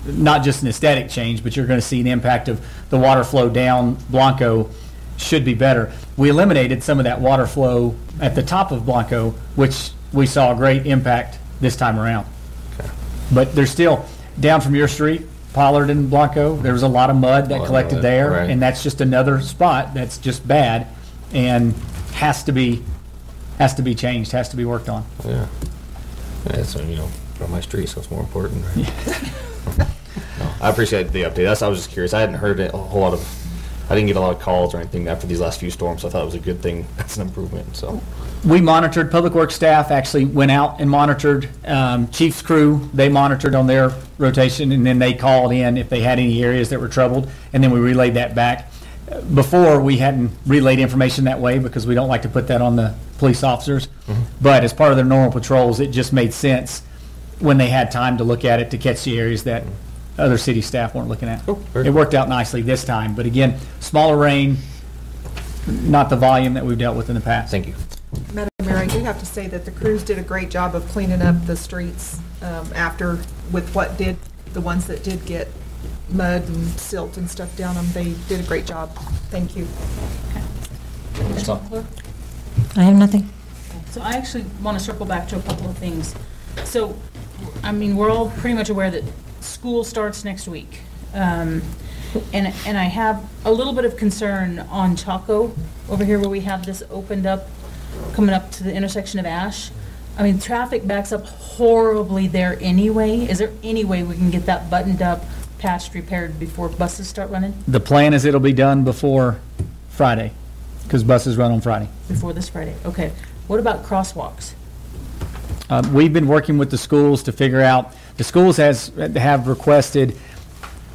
not just an aesthetic change, but you're going to see an impact of the water flow down Blanco should be better. We eliminated some of that water flow at the top of Blanco, which we saw a great impact this time around. But there's still, down from your street, Pollard and Blanco, there was a lot of mud that collected there, and that's just another spot that's just bad and has to be changed, has to be worked on. Yeah. That's, from my street, so it's more important, right? No, I appreciate the update. I was just curious. I hadn't heard a whole lot of, I didn't get a lot of calls or anything after these last few storms, so I thought it was a good thing. That's an improvement, so. We monitored, Public Works staff actually went out and monitored, Chief's crew, they monitored on their rotation, and then they called in if they had any areas that were troubled, and then we relayed that back. Before, we hadn't relayed information that way because we don't like to put that on the police officers, but as part of their normal patrols, it just made sense when they had time to look at it to catch the areas that other city staff weren't looking at. It worked out nicely this time, but again, smaller rain, not the volume that we've dealt with in the past. Thank you. Madam Mayor, I do have to say that the crews did a great job of cleaning up the streets after, with the ones that did get mud and silt and stuff down them. They did a great job. Thank you. I have nothing. So I actually want to circle back to a couple of things. So, we're all pretty much aware that school starts next week. And I have a little bit of concern on Chaco over here where we have this opened up, coming up to the intersection of Ash. Traffic backs up horribly there anyway. Is there any way we can get that buttoned up, patched, repaired before buses start running? The plan is it'll be done before Friday, because buses run on Friday. Before this Friday, okay. What about crosswalks? We've been working with the schools to figure out, the schools have requested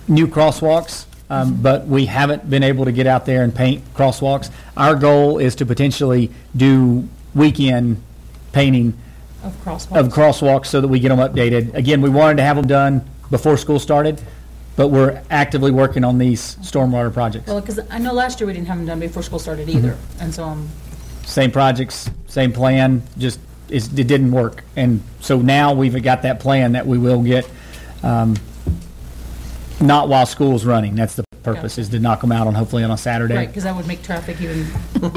new crosswalks, but we haven't been able to get out there and paint crosswalks. Our goal is to potentially do weekend painting of crosswalks so that we get them updated. Again, we wanted to have them done before school started, but we're actively working on these stormwater projects. Well, because I know last year we didn't have them done before school started either, and so same projects, same plan, just it didn't work. And so now we've got that plan that we will get, not while school's running. That's the purpose, is to knock them out hopefully on a Saturday. Right, because that would make traffic even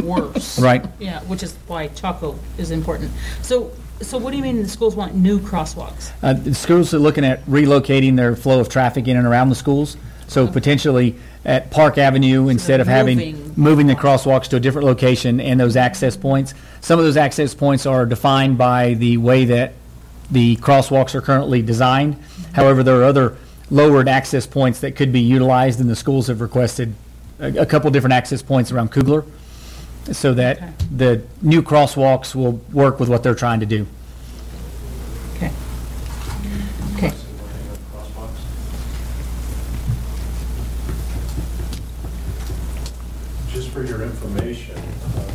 worse. Right. Yeah, which is why Chaco is important. So what do you mean the schools want new crosswalks? The schools are looking at relocating their flow of traffic in and around the schools. So potentially at Park Avenue, instead of moving the crosswalks to a different location and those access points. Some of those access points are defined by the way that the crosswalks are currently designed. However, there are other lowered access points that could be utilized, and the schools have requested a couple different access points around Kugler so that the new crosswalks will work with what they're trying to do. Okay. Okay.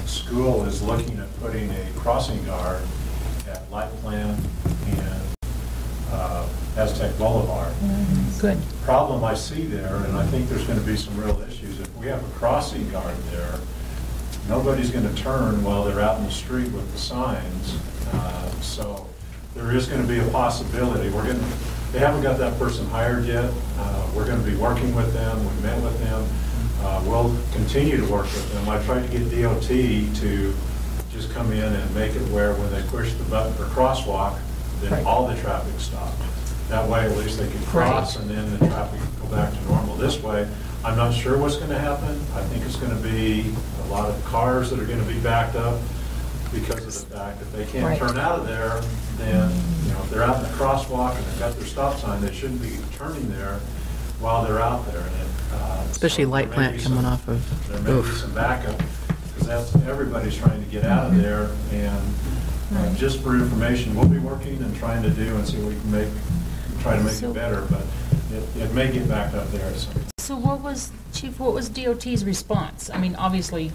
school is looking at putting a crossing guard at Light Plant and Aztec Boulevard. Good. Problem I see there, and I think there's going to be some real issues, if we have a crossing guard there, nobody's going to turn while they're out in the street with the signs. So there is going to be a possibility. They haven't got that person hired yet. We're going to be working with them. We met with them. We'll continue to work with them. I tried to get DOT to just come in and make it where when they push the button for crosswalk, then all the traffic stopped. That way, at least they could cross, and then the traffic could go back to normal. This way, I'm not sure what's going to happen. I think it's going to be a lot of cars that are going to be backed up because of the fact that they can't turn out of there. Then, if they're out in the crosswalk and they've got their stop sign, they shouldn't be turning there while they're out there. And Especially Light Plant coming off of. There may be some backup because everybody's trying to get out of there. And just for information, we'll be working and trying to do and see what we can try to make it better. But it may get backed up there. So what was DOT's response? I mean, obviously,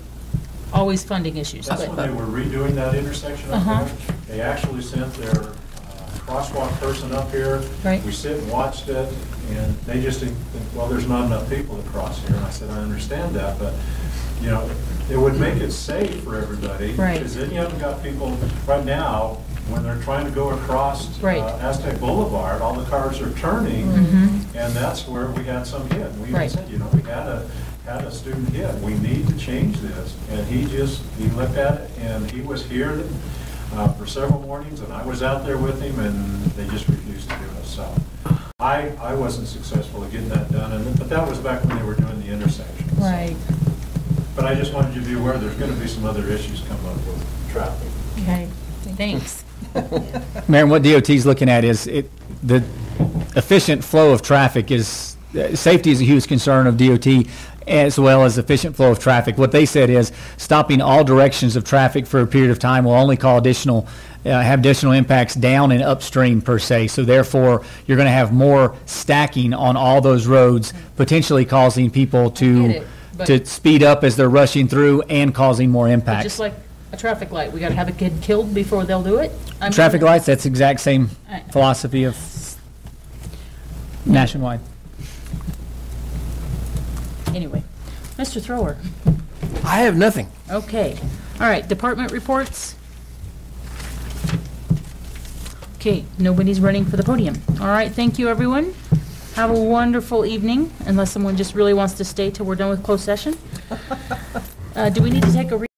always funding issues. That's when they were redoing that intersection up there. They actually sent their crosswalk person up here. We sit and watched it, and they just think, well, there's not enough people to cross here. And I said, I understand that, but, it would make it safe for everybody. Because then you haven't got people, right now, when they're trying to go across Aztec Boulevard, all the cars are turning, and that's where we had some hit. We even said, we had a student hit. We need to change this. And he looked at it, and he was here for several mornings, and I was out there with him, and they just refused to do it. So I wasn't successful at getting that done, but that was back when they were doing the intersection. Right. But I just wanted you to be aware there's going to be some other issues come up with traffic. Okay, thanks. Mayor, what DOT's looking at is the efficient flow of traffic is, safety is a huge concern of DOT, as well as efficient flow of traffic. What they said is stopping all directions of traffic for a period of time will only have additional impacts down and upstream per se. So therefore, you're going to have more stacking on all those roads, potentially causing people to speed up as they're rushing through and causing more impact. Just like a traffic light, we got to have a kid killed before they'll do it? Traffic lights, that's the exact same philosophy of nationwide. Anyway, Mr. Thrower. I have nothing. Okay. All right, department reports. Okay, nobody's running for the podium. All right, thank you, everyone. Have a wonderful evening, unless someone just really wants to stay till we're done with closed session. Do we need to take a